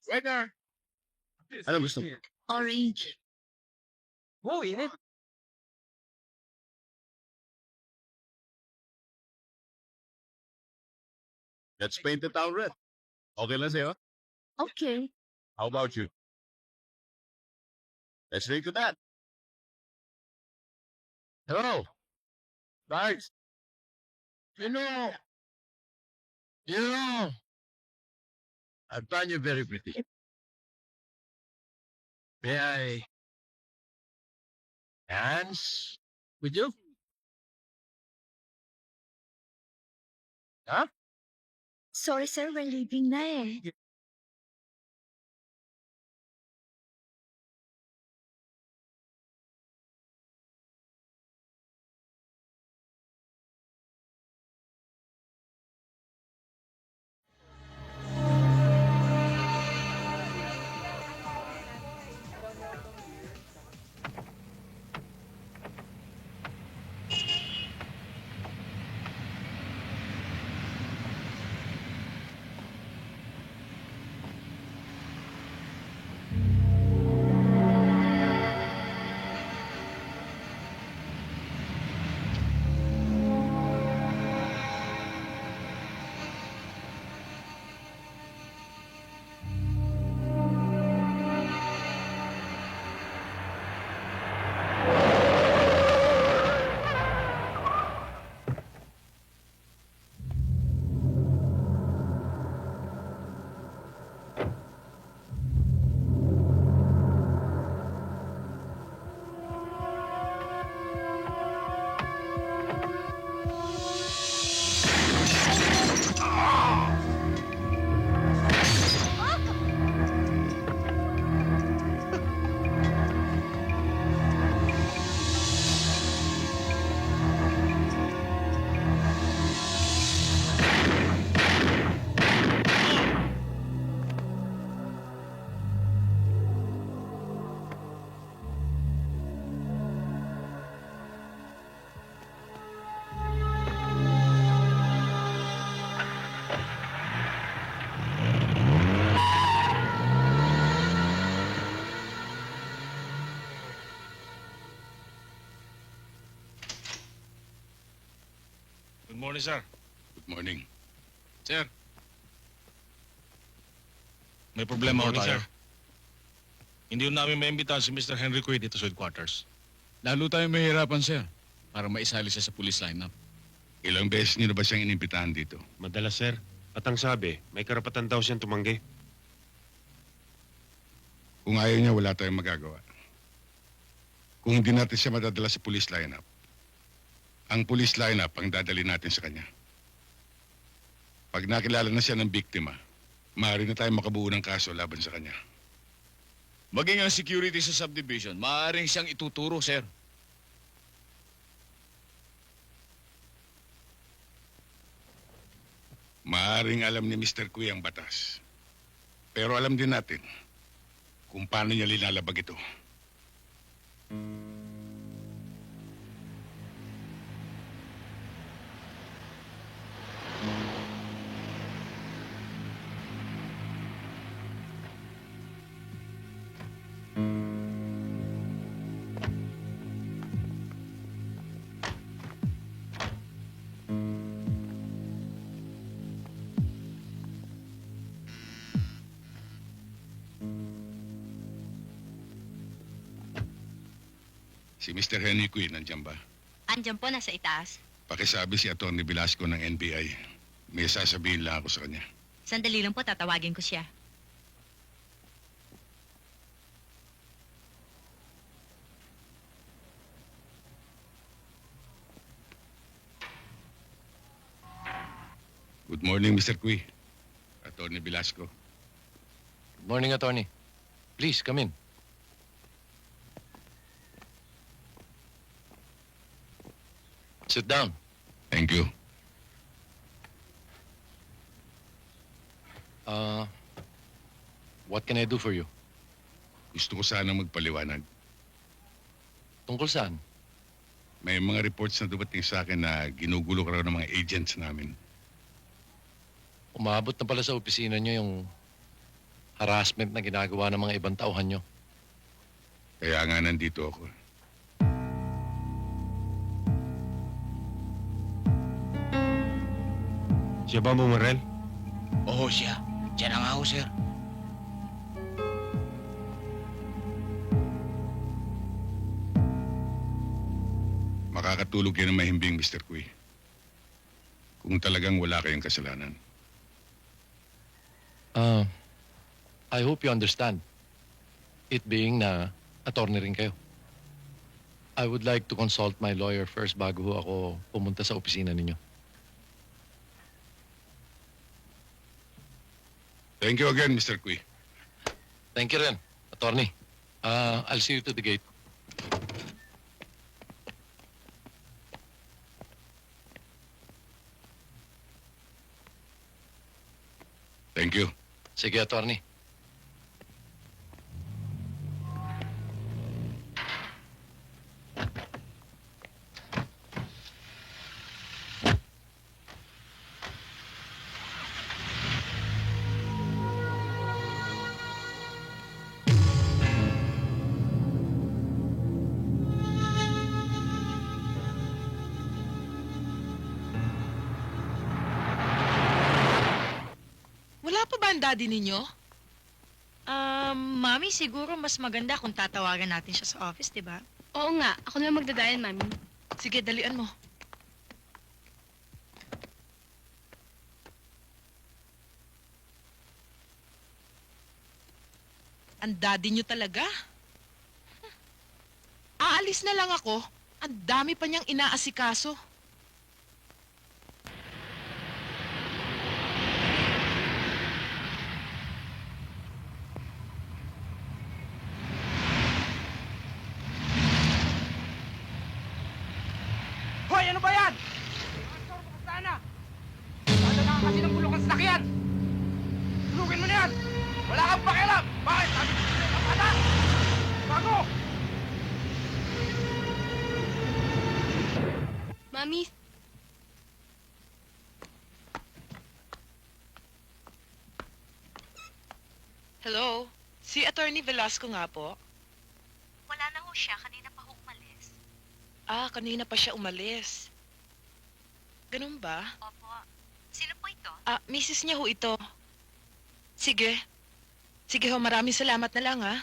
Waiter! Ano gusto mo? Orange. Oh, init. Let's paint the town red. Okay lang sa'yo? Okay. How about you? Let's drink to that. Hello. Guys. You know, I find you very pretty. May I dance with you? Huh? Sorry, sir. We're leaving na eh. Good morning, sir. Good morning. Sir. May problema ho tayo. Hindi ho namin maimbitahan si Mr. Henry Cui dito sa headquarters. Lalo tayong mahirapan, sir, para maisali siya sa police lineup. Ilang beses niyo na ba siyang inimbitahan dito? Madalas, sir. At ang sabi, may karapatan daw siyang tumanggi. Kung ayaw niya, wala tayong magagawa. Kung hindi natin siya madadala sa police lineup, ang police lineup ang dadali natin sa kanya. Pag nakilala na siya ng biktima, maaari na tayo makabuo ng kaso laban sa kanya. Maging ang security sa subdivision, maaaring siyang ituturo, sir. Maaring alam ni Mr. Cui ang batas. Pero alam din natin kung paano niya linalabag ito. Si Mr. Henry Cui, nandiyan ba? Andyan po, nasa itaas. Pakisabi si Atty. Velasco ng NBI. May sasabihin lang ako sa kanya. Sandali lang po, tatawagin ko siya. Good morning, Mr. Cui. Atty. Velasco. Good morning, attorney. Please, come in. Sit down. Thank you. What can I do for you? Gusto ko sanang magpaliwanag. Tungkol saan? May mga reports na dumating sa akin na ginugulo ka raw ng mga agents namin. Umabot na pala sa opisina niyo yung harassment na ginagawa ng mga ibang tauhan nyo. Kaya nga nandito ako. Siya ba bumarel? Oo, siya. Siya na nga ho, sir. Makakatulog yan ng mahimbing, Mr. Kui. Kung talagang wala kayong kasalanan. I hope you understand. It being na attorney rin kayo. I would like to consult my lawyer first bago ho ako pumunta sa opisina ninyo. Thank you again, Mr. Kui. Thank you rin, attorney. I'll see you to the gate. Thank you. Sige, attorney. Wala pa ba ang daddy ninyo? Mami, siguro mas maganda kung tatawagan natin siya sa office, di ba? Oo nga, ako na lang magdadayan, Mami. Sige, dalian mo. Ang daddy nyo talaga? Aalis na lang ako. Ang dami pa niyang inaasikaso. Hoy, ano ba yan? Sana! Dadala ka kasi ng bulok ang sasakyan! Tulugin mo na yan! Wala kang pakialam! Bakit? Sabi ko sa'yo, kapata! Bago! Mami, Hello? Si Attorney Velasco nga po. Wala na ho siya. Kanina pa ho umalis. Ah, kanina pa siya umalis. Ganun ba? Opo. Sino po ito? Ah, misis niya ho ito. Sige. Sige ho, maraming salamat na lang, ha?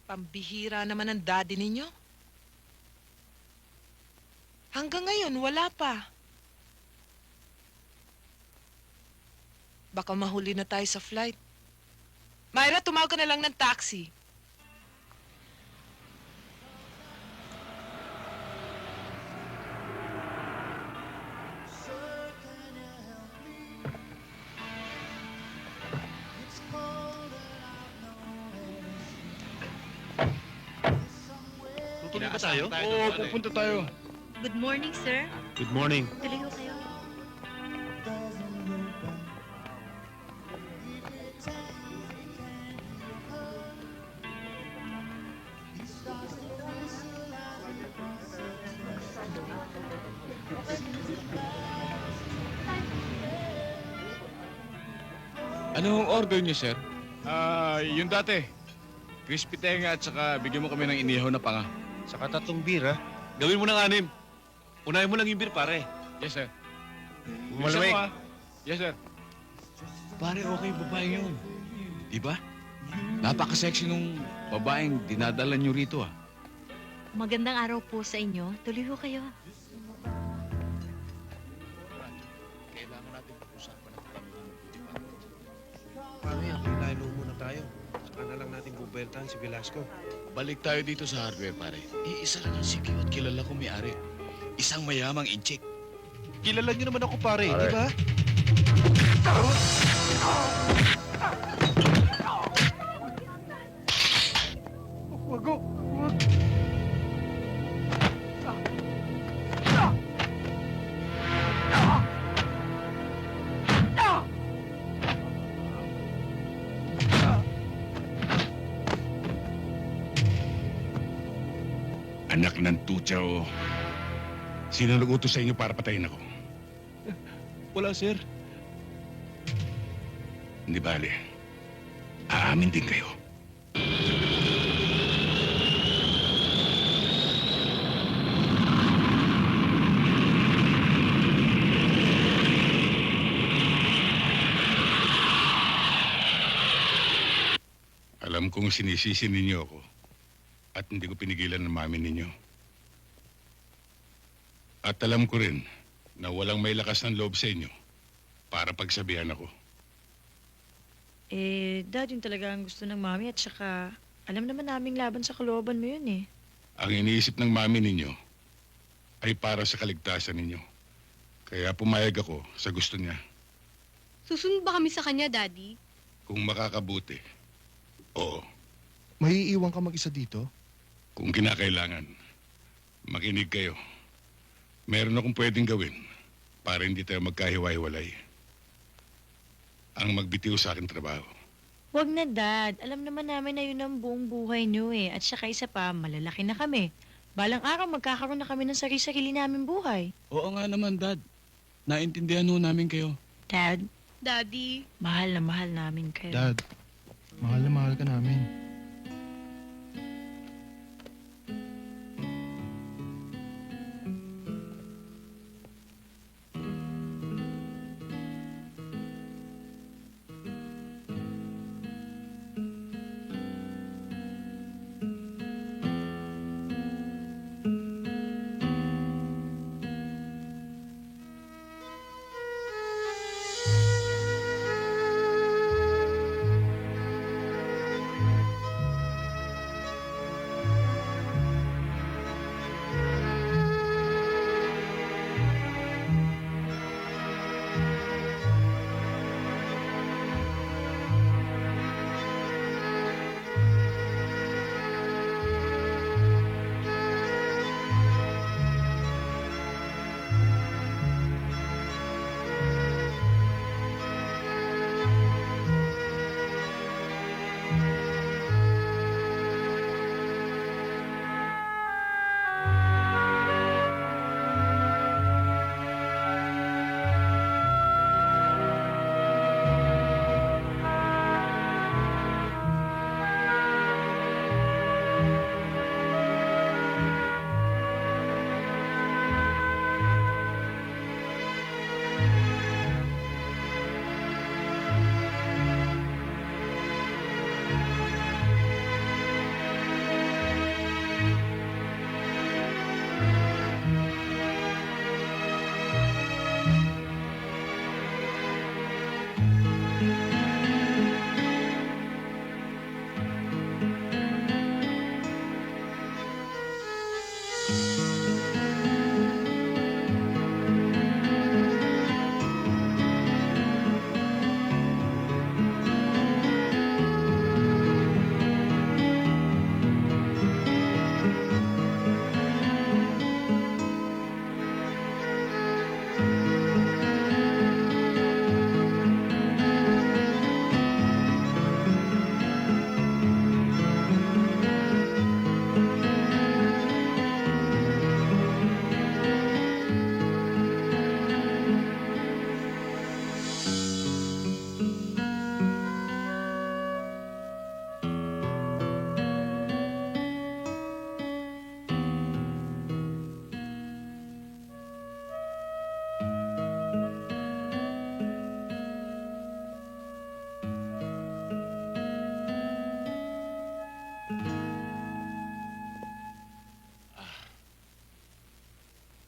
Pambihira naman ang daddy ninyo. Hanggang ngayon, wala pa. Baka mahuli na tayo sa flight. Myra, tumawag ka na lang ng taxi. Tutuloy ba tayo? Oo, pupunta tayo. Good morning, sir. Good morning. Tuloy ho kayo. Anong order niyo, sir? Yung dati. Crispy tenga at saka bigyan mo kami ng inihaw na panga. Saka 3 beer, ha? Gawin mo ng 6. Unahin mo lang yung beer, pare. Yes, sir. Malamig. Bilisan mo, ah. Yes, sir. Pare, okay babae yun. Diba? Napaka-sexy nung babaeng dinadala nyo rito, ah. Magandang araw po sa inyo. Tuloy ho kayo. Kailangan natin pag-usapan ang Paano yan? Lalo muna tayo. Saka na lang natin bubeltahan si Velasco. Balik tayo dito sa hardware, pare. Iisa lang ang sikyo at kilala ko may-ari. Isang mayamang inchik. Kilala niyo naman ako, pare, di ba? Wag ho! Wag! Anak ng tutsa o... Sino nag-utos sa inyo para patayin ako? Wala, sir. Hindi bale. Aamin din kayo. Alam kong sinisisi ninyo ako at hindi ko pinigilan ng mami ninyo. At alam ko rin na walang may lakas ng loob sa inyo para pagsabihan ako. Dad, yun talaga ang gusto ng mami at saka alam naman naming laban sa kalooban mo yun eh. Ang iniisip ng mami ninyo ay para sa kaligtasan ninyo. Kaya pumayag ako sa gusto niya. Susunod ba kami sa kanya, Daddy? Kung makakabuti, oo. May iiwan ka mag-isa dito? Kung kinakailangan, makinig kayo. Meron akong pwedeng gawin para hindi tayo magkahiwa-hiwalay. Ang magbitiw sa akin trabaho. Wag na, Dad. Alam naman namin na yun ang buong buhay niyo eh. At saka isa pa, malalaki na kami. Balang araw, magkakaroon na kami ng sarili-sarili namin buhay. Oo nga naman, Dad. Naintindihan ho namin kayo. Dad, Daddy? mahal na mahal namin kayo. Dad, mahal na mahal ka namin.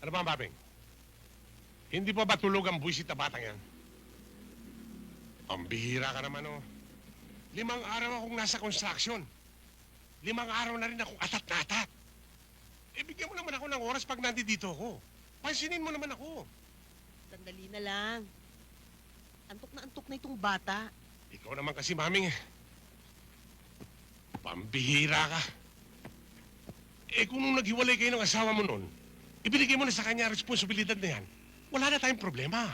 Ano ba, Babing? Hindi pa ba tulog ang buwisit na batang yan? Ang bihira ka naman, oh. 5 araw akong nasa construction. 5 araw na rin akong atat na atat. Bigyan mo naman ako ng oras pag nandito ako. Pansinin mo naman ako. Sandali na lang. Antok na itong bata. Ikaw naman kasi, Maming, eh. Pambihira ka. Kung nung naghiwalay kayo ng asawa mo noon, ibinigay mo na sa kanya ang responsibilidad na yan, wala na tayong problema.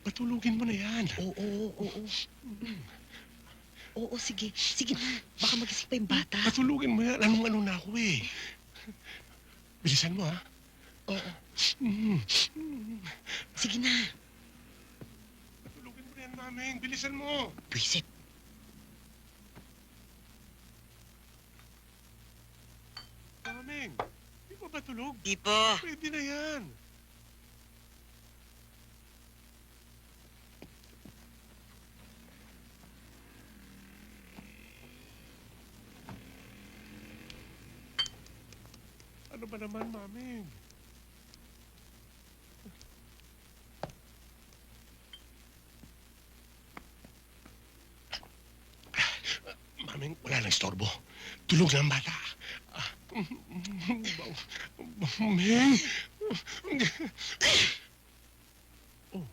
Patulugin mo na yan. Oo, sige. Sige na. Baka magising pa yung bata. Patulugin mo yan. Anong-ano na ako eh. Bilisan mo, ha? Sige na. Patulugin mo na yan, Mami. Maming, bilisan mo! Pwisit. Maming, di pa ba tulog? Di pa. Pwede na yan. Ano ba naman, Maming? Maming, wala nang istorbo. Tulog na ang bata. Maming! Oh.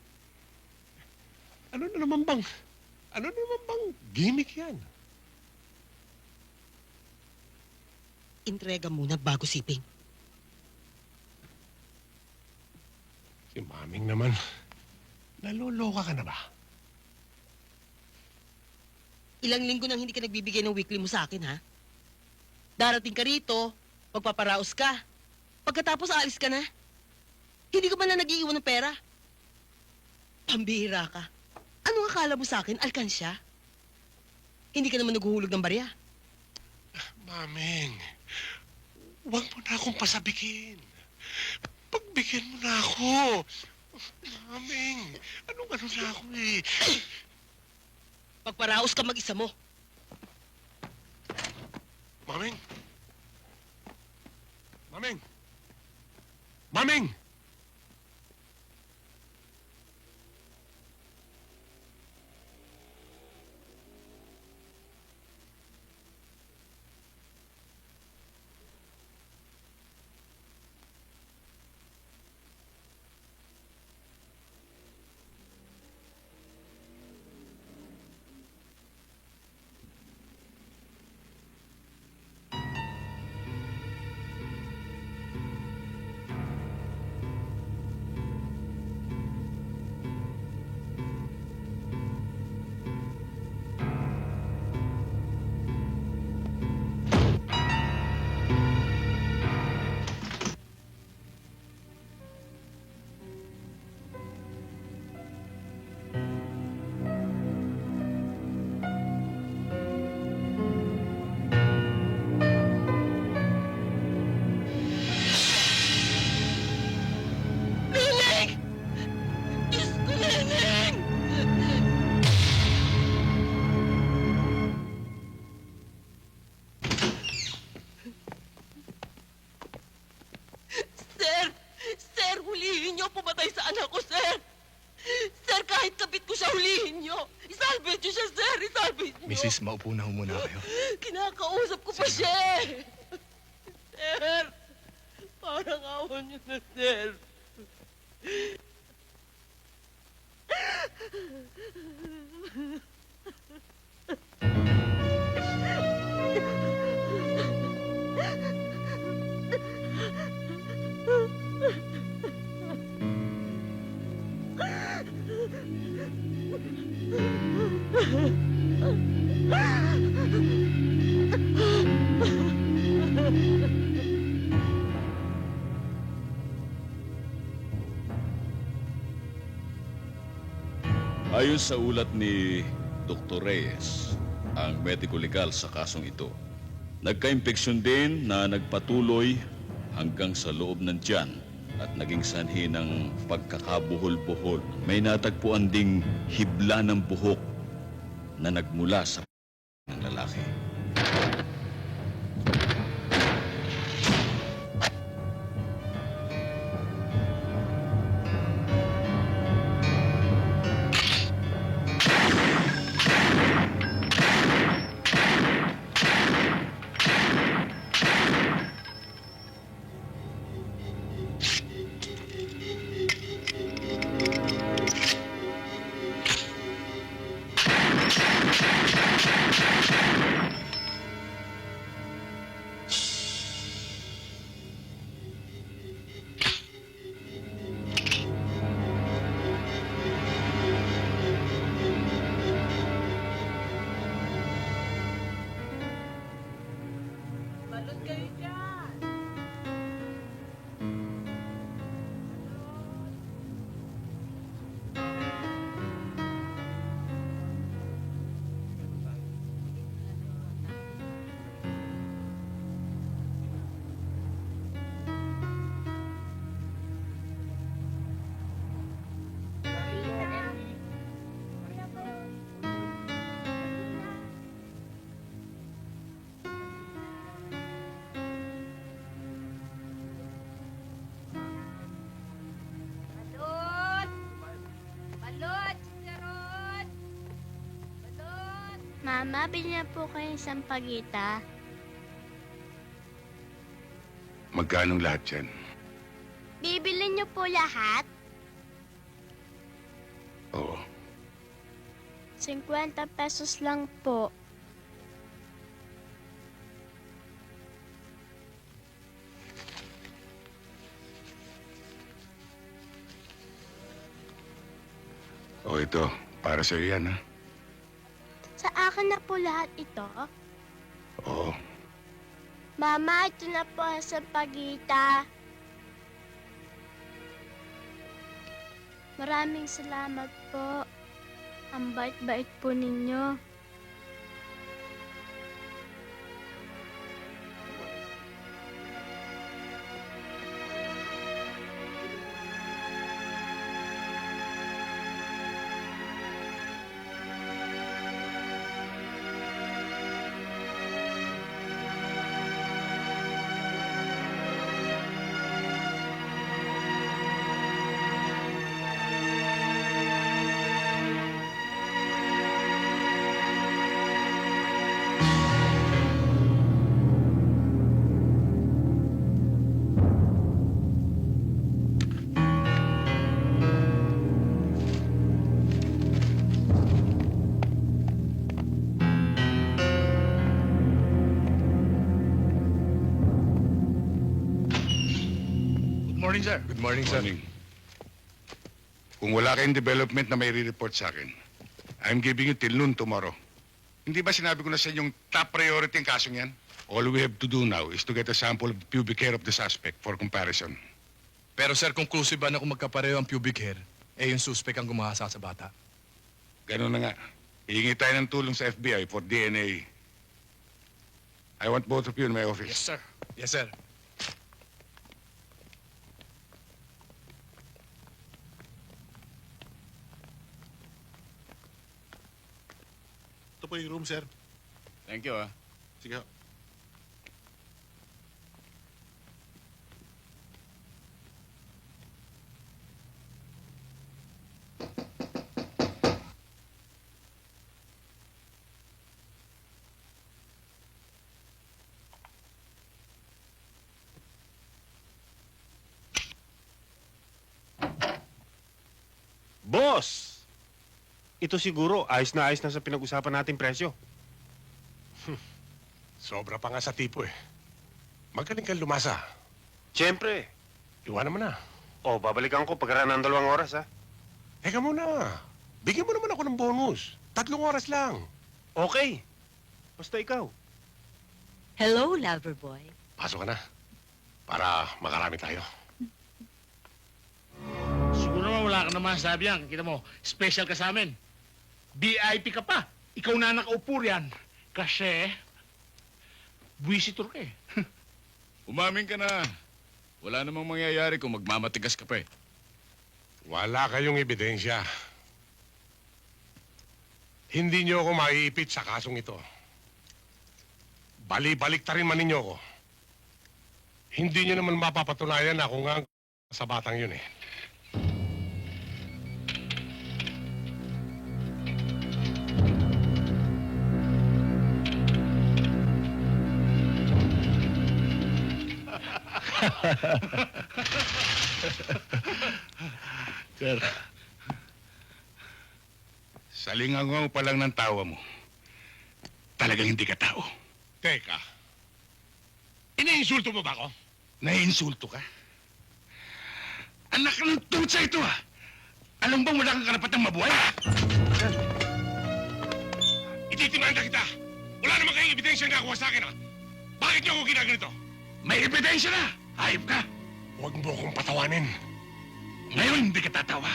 Ano na naman bang gimmick yan? Intrega muna bago siping. Si Maming naman, naloloka ka na ba? Ilang linggo nang hindi ka nagbibigay ng weekly mo sa akin, ha? Darating ka rito, magpaparaos ka. Pagkatapos aalis ka na. Hindi ka man lang nag-iiwan ng pera. Pambihira ka. Anong akala mo sa akin, alkansya? Hindi ka naman naghuhulog ng barya. Maming, huwag mo na akong pasabikin. Pagbigyan mo na ako. Maming, anong-ano na ako eh. Pagparaos ka mag-isa mo. Maming! Maming! Maming! pumatay sa anak ko, sir. Sir, kahit kabit ko siya, hulihin niyo. Isalvage niyo siya, sir. Isalvage niyo. Mrs., maupo na ho muna kayo. Kinakausap ko pa siya, eh. Sir, parang awan niyo na, sir. Ayon sa ulat ni Dr. Reyes, ang medico legal sa kasong ito, nagka-impeksyon din na nagpatuloy hanggang sa loob ng tiyan at naging sanhi ng pagkakabuhol-buhol. May natagpuan ding hibla ng buhok na nagmula sa ng lalaki. Mama, bilhin na po kayo ng sampagita. Magkanong lahat yan? Bibilin niyo po lahat? Oo. 50 pesos lang po. O ito, para sa'yo yan, ha? Sa akin na po lahat ito? Oo. Mama, ito na po ang sampagita. Maraming salamat po. Ang bait-bait po ninyo. Good morning, sir. Good morning, sir. Kung wala kayong development na may re-report sa akin, I'm giving you till noon tomorrow. Hindi ba sinabi ko na sa inyong top priority ang kasong yan? All we have to do now is to get a sample of the pubic hair of the suspect for comparison. Pero sir, conclusive ba na kung magkapareho ang pubic hair, eh yung suspect ang gumahasa sa bata? Ganun na nga. Hihingi tayo ng tulong sa FBI for DNA. I want both of you in my office. Yes, sir. Yes, sir. Ito po yung room, sir. Thank you, ah. Sige. Boss! Ito siguro, ayos na sa pinag-usapan nating presyo. Sobra pa nga sa tipo eh. Magaling kang lumasa. Siyempre. Iwanan mo na. O, babalikan ko pagkaraan ng 2 oras, ha? Teka muna. Bigyan mo naman ako ng bonus. 3 oras lang. Okay. Basta ikaw. Hello, lover boy. Pasok ka na. Para makarami tayo. Siguro naman wala ka naman sabi yan. Kita mo, special ka sa amin. VIP ka pa. Ikaw na nakaupo riyan. Kasi, visitor ka eh. Umamin ka na. Wala namang mangyayari kung magmamatigas ka pa eh. Wala kayong ebidensya. Hindi niyo ako maiipit sa kasong ito. Bali-balik ta rin man ninyo ako. Hindi niyo naman mapapatunayan na ako nga sa batang yun eh. Sir. Salingangaw pa lang ng tawa mo. Talagang hindi ka tao. Teka. Iniinsulto mo ba ako? Naiinsulto ka? Anak ng tutsa ito ah! Alam bang wala kang karapatang mabuhay? Ititimanda kita! Wala naman kayong ebidensya na nakuha sa akin, ha? Bakit niyo ako ginaganito? May ebidensya na! Hayop ka! Huwag mo akong patawanin. Ngayon hindi ka tatawa.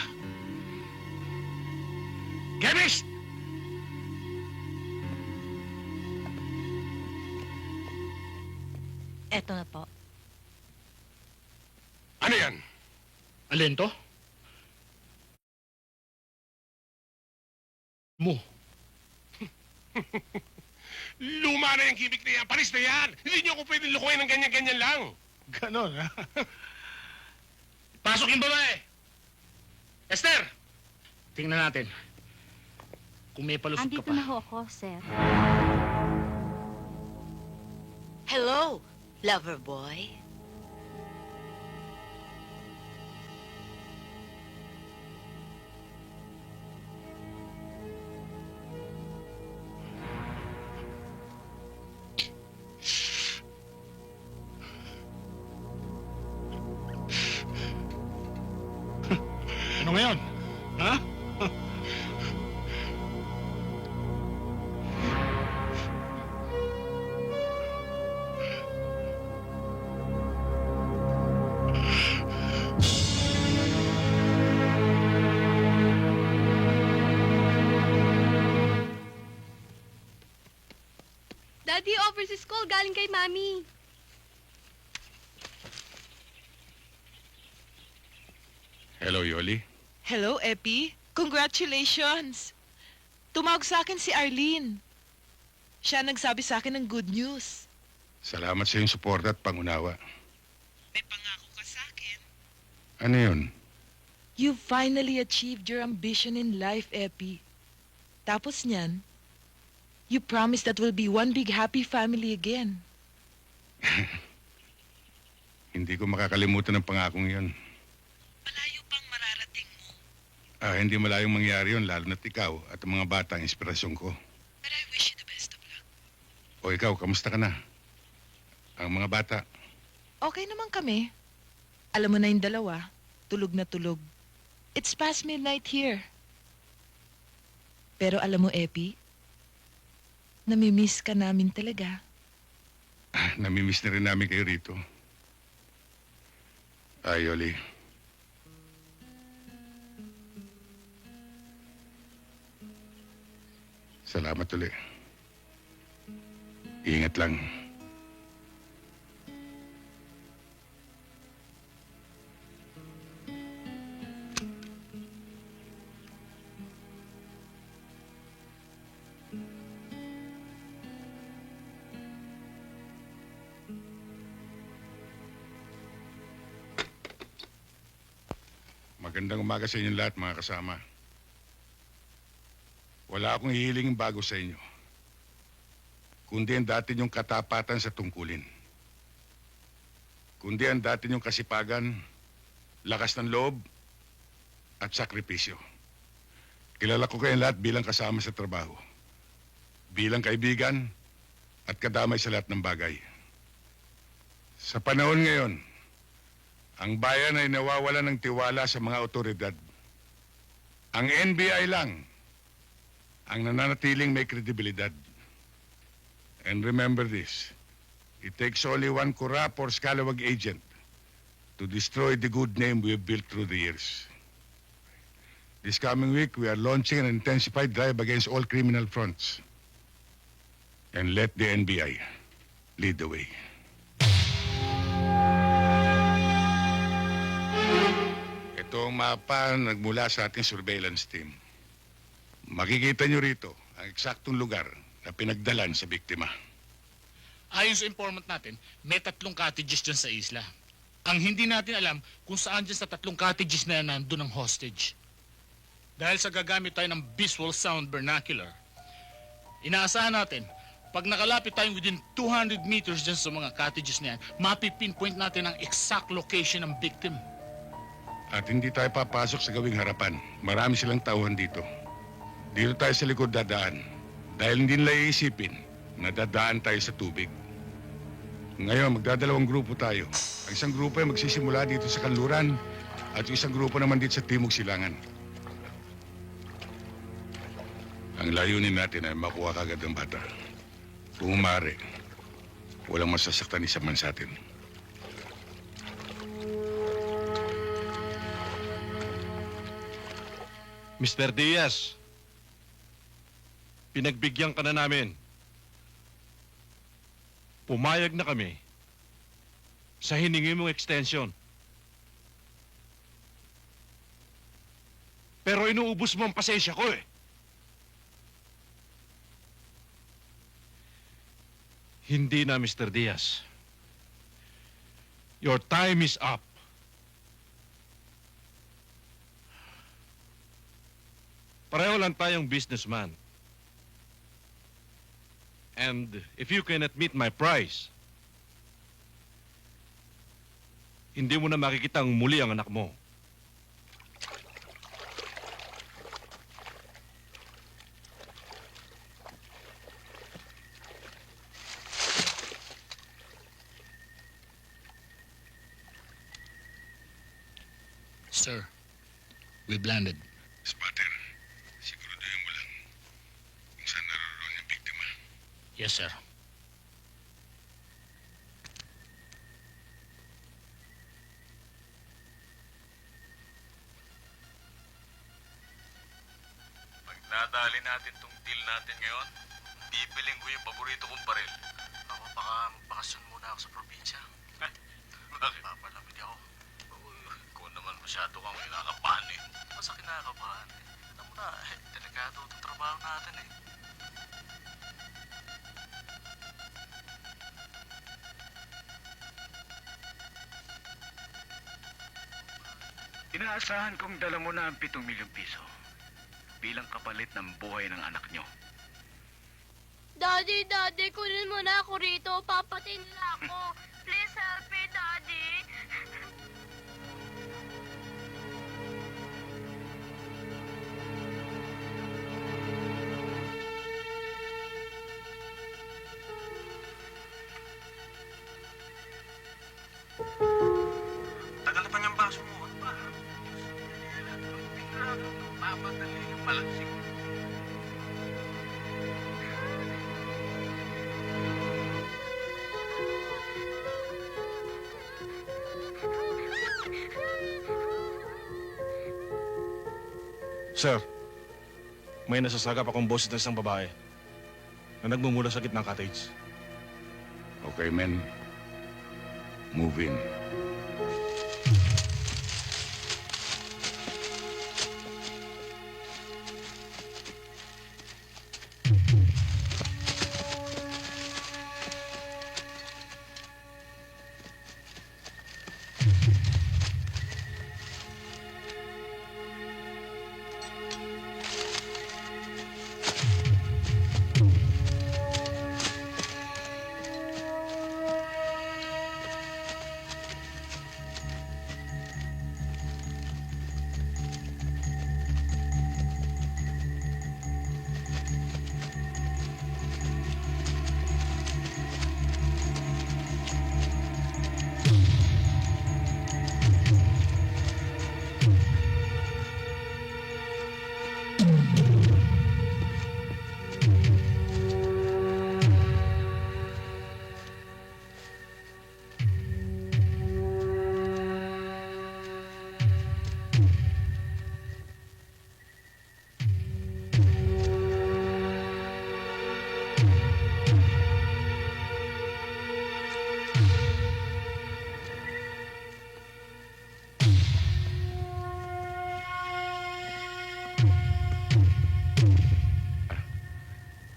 Chemist! Eto na po. Ano yan? Alin to? Mo. Luma na yung kimik na yan. Palis na yan. Hindi niyo ako pwedeng lukuhin ng ganyan-ganyan lang. Ganon, ha? Pasok yung babae! Esther! Tingnan natin. Kung may palusot ka Andito pa. na ho ako, sir. Hello, lover boy. Ano ngayon? Ha? Daddy, overseas call galing kay Mami. Hello, Yoli. Hello, Epi. Congratulations! Tumawag sa akin si Arlene. Siya nagsabi sa akin ng good news. Salamat sa iyong suporta at pangunawa. Ano yun? You finally achieved your ambition in life, Epi. Tapos niyan, you promised that we'll be one big happy family again. Hindi ko makakalimutan ang pangakong yun. Hindi malayong mangyari yun, lalo na't ikaw at ang mga bata ang inspirasyon ko. But I wish you the best of luck. O ikaw, kamusta ka na? Ang mga bata, Okay naman kami. Alam mo na yung dalawa, tulog na tulog. It's past midnight here. Pero alam mo, Epi, namimiss ka namin talaga. namimiss na rin namin kayo rito. Yoli. Salamat ulit. Ingat lang. Magandang umaga sa inyong lahat, mga kasama. Wala akong hihilingin bago sa inyo, kundi ang dati niyong katapatan sa tungkulin. Kundi ang dati niyong kasipagan, lakas ng loob, at sakripisyo. Kilala ko kayong lahat bilang kasama sa trabaho, bilang kaibigan, at kadamay sa lahat ng bagay. Sa panahon ngayon, ang bayan ay nawawala ng tiwala sa mga otoridad. Ang NBI lang ang nananatiling may kredibilidad. And remember this, it takes only one corrupt or scalawag agent to destroy the good name we have built through the years. This coming week, we are launching an intensified drive against all criminal fronts. And let the NBI lead the way. Ito ang mapa nagmula sa ating surveillance team. Makikita nyo rito ang eksaktong lugar na pinagdalan sa biktima. Ayon sa informant natin, may 3 cottages dyan sa isla. Ang hindi natin alam kung saan dyan sa 3 cottages na yan nandun ang hostage. Dahil sa gagamit tayo ng visual sound vernacular, inaasahan natin, pag nakalapit tayo within 200 meters dyan sa mga cottages na yan, mapipinpoint natin ang exact location ng victim. At hindi tayo papasok sa gawing harapan. Marami silang tauhan dito. Dito tayo sa likod dadaan. Dahil hindi nila iisipin na dadaan tayo sa tubig. Ngayon, magdadalawang grupo tayo. Ang isang grupo ay magsisimula dito sa kanluran at yung isang grupo naman dito sa Timog Silangan. Ang layunin natin ay makuha kagad ang bata. Kung umari, walang masasaktan isa man sa atin. Mr. Diaz, pinagbigyan ka na namin. Pumayag na kami sa hiningi mong extension. Pero inuubos mo ang pasensya ko eh. Hindi na, Mr. Diaz. Your time is up. Pareho lang tayong businessman. And if you cannot meet my price, hindi mo na makikitang muli ang anak mo. Sir, we've landed. Spotter, siguraduhin mo lang kung saan naroon yung biktima. Yes, sir. Pag nadali natin tong deal natin ngayon, bibiling ko yung paborito kong baril. Ako baka bakasyon muna ako sa probinsya. Bakit? Papalamig ako. Kung naman masyado kang kinakabahan eh. Basta kinakabahan eh. Alam mo na, delikado itong trabaho natin eh. Inaasahan kong dala mo na ang 7 milyong piso bilang kapalit ng buhay ng anak nyo. Daddy, kunin mo na ako rito. Papatay nila ako. Please help me, Daddy. Tagal na pa niyang baso mo. Ano ba? Mamadali yung malansing. Sir, may nasasagap akong boses ng isang babae na nagmumula sa gitnang cottage. Okay, men. Move in.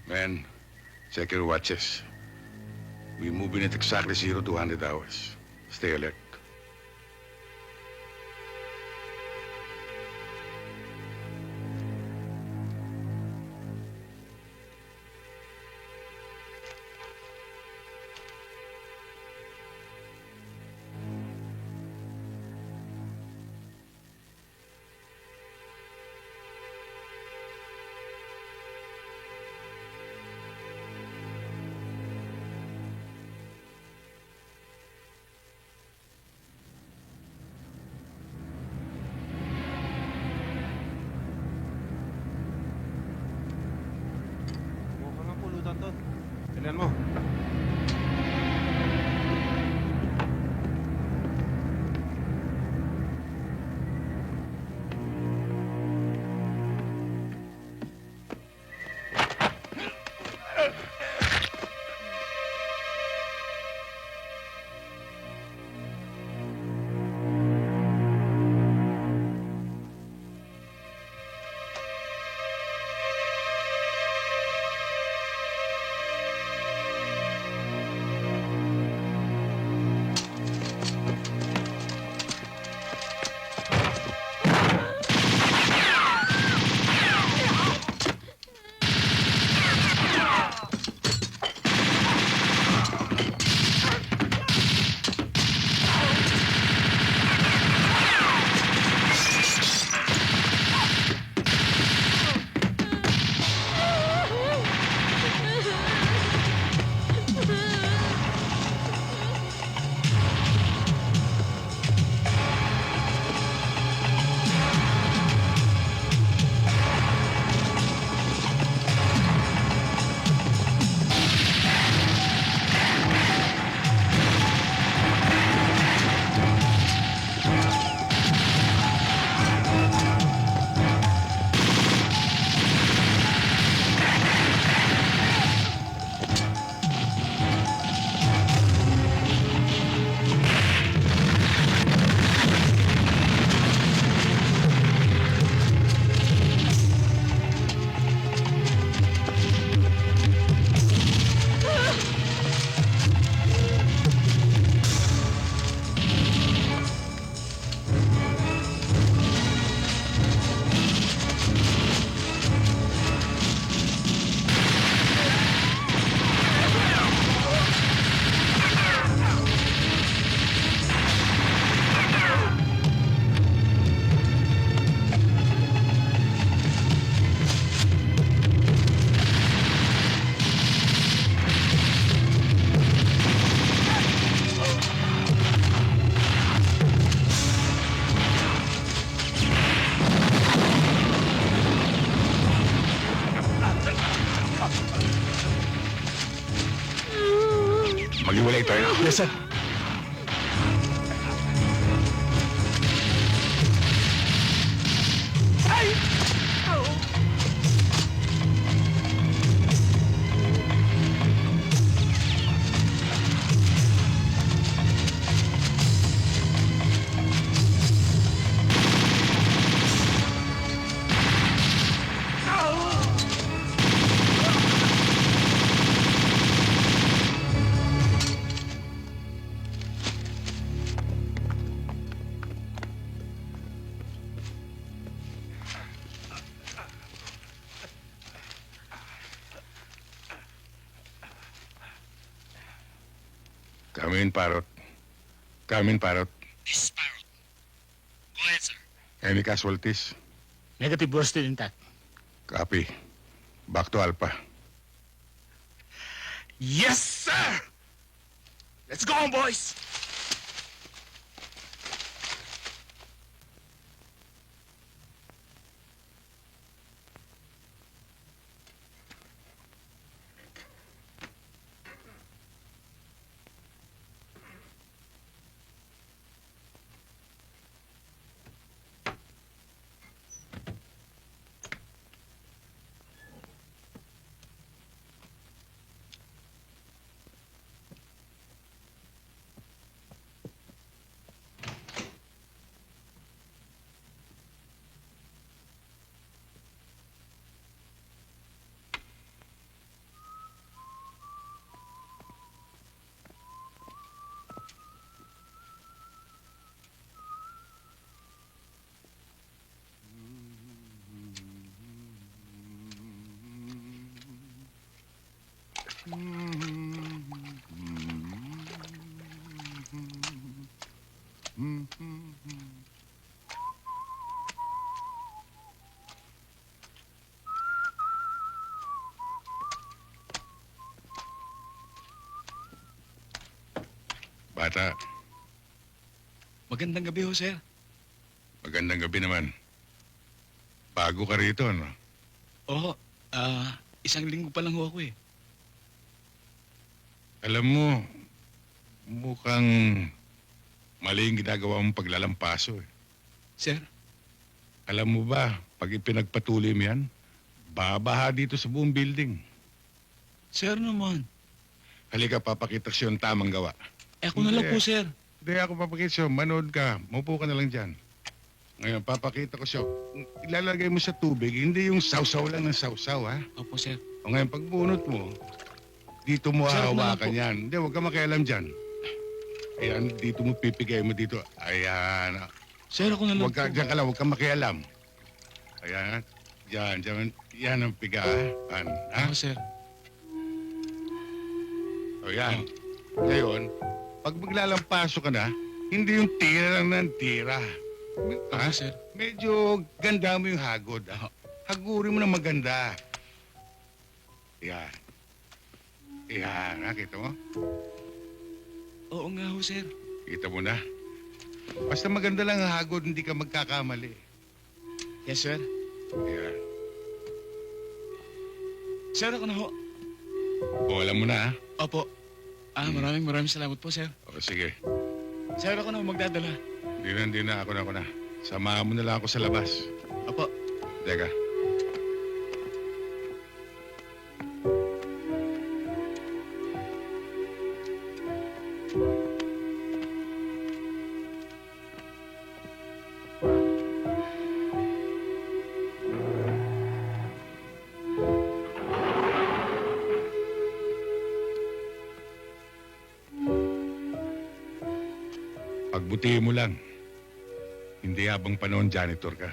Men, check your watches. We move in at exactly 0 to 100 hours. Stay alert. Mukhang ang pulutan doon. Tignan mo. Maghiwalay tayo. Yes, sir. Come in, Parrot. Come in, Parrot. This is Parrot. Go ahead, sir. Any casualties? Negative, we're still intact. Copy. Back to Alpha. Yes, sir! Let's go on, boys! Bata, Magandang gabi ho, sir. magandang gabi naman. Bago ka rito, no? Oo, isang linggo pa lang ho ako eh. Alam mo, mukhang mali yung ginagawa mong paglalampaso eh. Sir? Alam mo ba, pag ipinagpatuloy mo yan, babaha dito sa buong building. Sir naman. Halika, papakita ko yung tamang gawa. Ako na lang po, sir. Hindi ako papakita sa'yo. Manood ka. Maupo ka na lang dyan. Ngayon, papakita ko sa'yo. Ilalagay mo sa tubig, hindi yung sausaw lang ng sausaw, ha? Opo, sir. O ngayon, pag bunot mo, dito mo Sir, ako na lang hahawakan po. yan. Hindi, huwag ka makialam dyan. Ayan, dito mo pipigay mo dito. Ayan. Sir, ako na lang Huwag ka, po. dyan ka lang, huwag ka makialam. Ayan. Diyan. Yan ang piga, ha? Ha? Sir. O yan. Ngayon, pag maglalampaso ka na, hindi yung tira lang ng tira. Ha? sir. Medyo ganda mo yung hagod. Hagurin mo na maganda. Yan. Yan, nakita mo? Oo nga ho, sir. Kita mo na. Basta maganda lang ang hagod, hindi ka magkakamali. Yes, sir. Yan. Sir, ako na ho. O, alam mo na, ha? Opo. Maraming salamat po, sir. O, sige. Sir, ako na ho magdadala. Hindi na. Ako na. Samahan mo na lang ako sa labas. Opo. Teka. Pagbutihin mo lang. Hindi habang panahon janitor ka.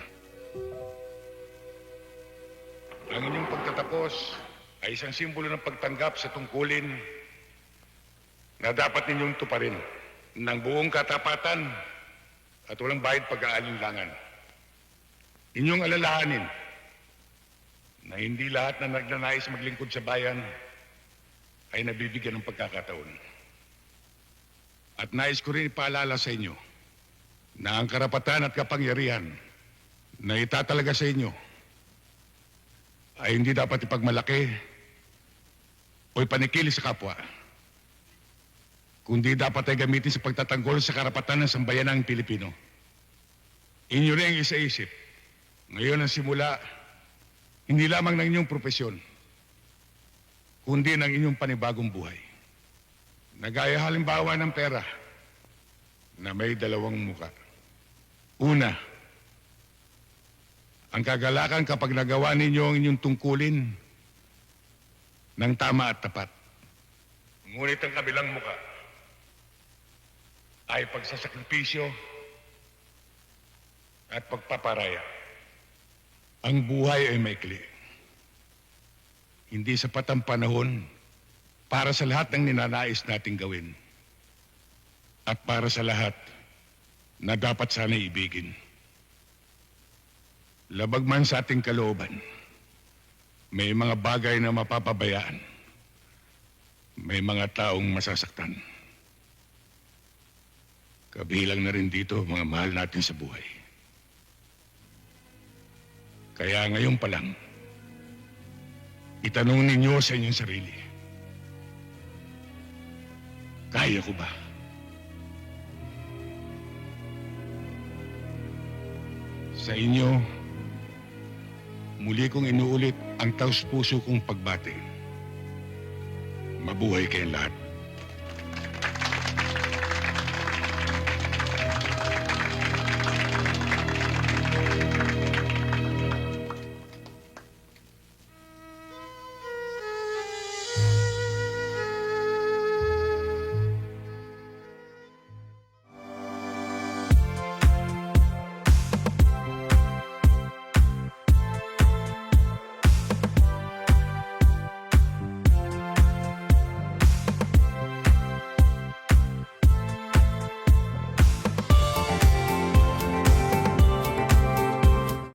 Ang inyong pagtatapos ay isang simbolo ng pagtanggap sa tungkulin na dapat ninyong tuparin ng buong katapatan at walang bahid pag-aalinlangan. Inyong alalahanin na hindi lahat na nagnanais maglingkod sa bayan ay nabibigyan ng pagkakataon. At nais ko rin ipaalala sa inyo na ang karapatan at kapangyarihan na itatalaga sa inyo ay hindi dapat ipagmalaki o ipanikili sa kapwa. kundi dapat ay gamitin sa pagtatanggol sa karapatan ng sambayanang Pilipino. Inyo rin isa-isip. Ngayon ang simula, hindi lamang ng inyong propesyon, kundi ng inyong panibagong buhay. Nagaya halimbawa ng pera na may dalawang muka. Una, ang kagalakan kapag nagawa ninyo ang inyong tungkulin ng tama at tapat. Ngunit ang kabilang muka ay pagsasakripisyo at pagpaparaya. Ang buhay ay maikli. Hindi sapat ang panahon para sa lahat ng ninanais nating gawin at para sa lahat na dapat sana ibigin. Labag man sa ating kalooban, may mga bagay na mapapabayaan. May mga taong masasaktan. Kabilang na rin dito mga mahal natin sa buhay. Kaya ngayon pa lang, itanong ninyo sa inyong sarili, kaya ko ba? Sa inyo, muli kong inuulit ang taus-puso kong pagbati. Mabuhay kayong lahat.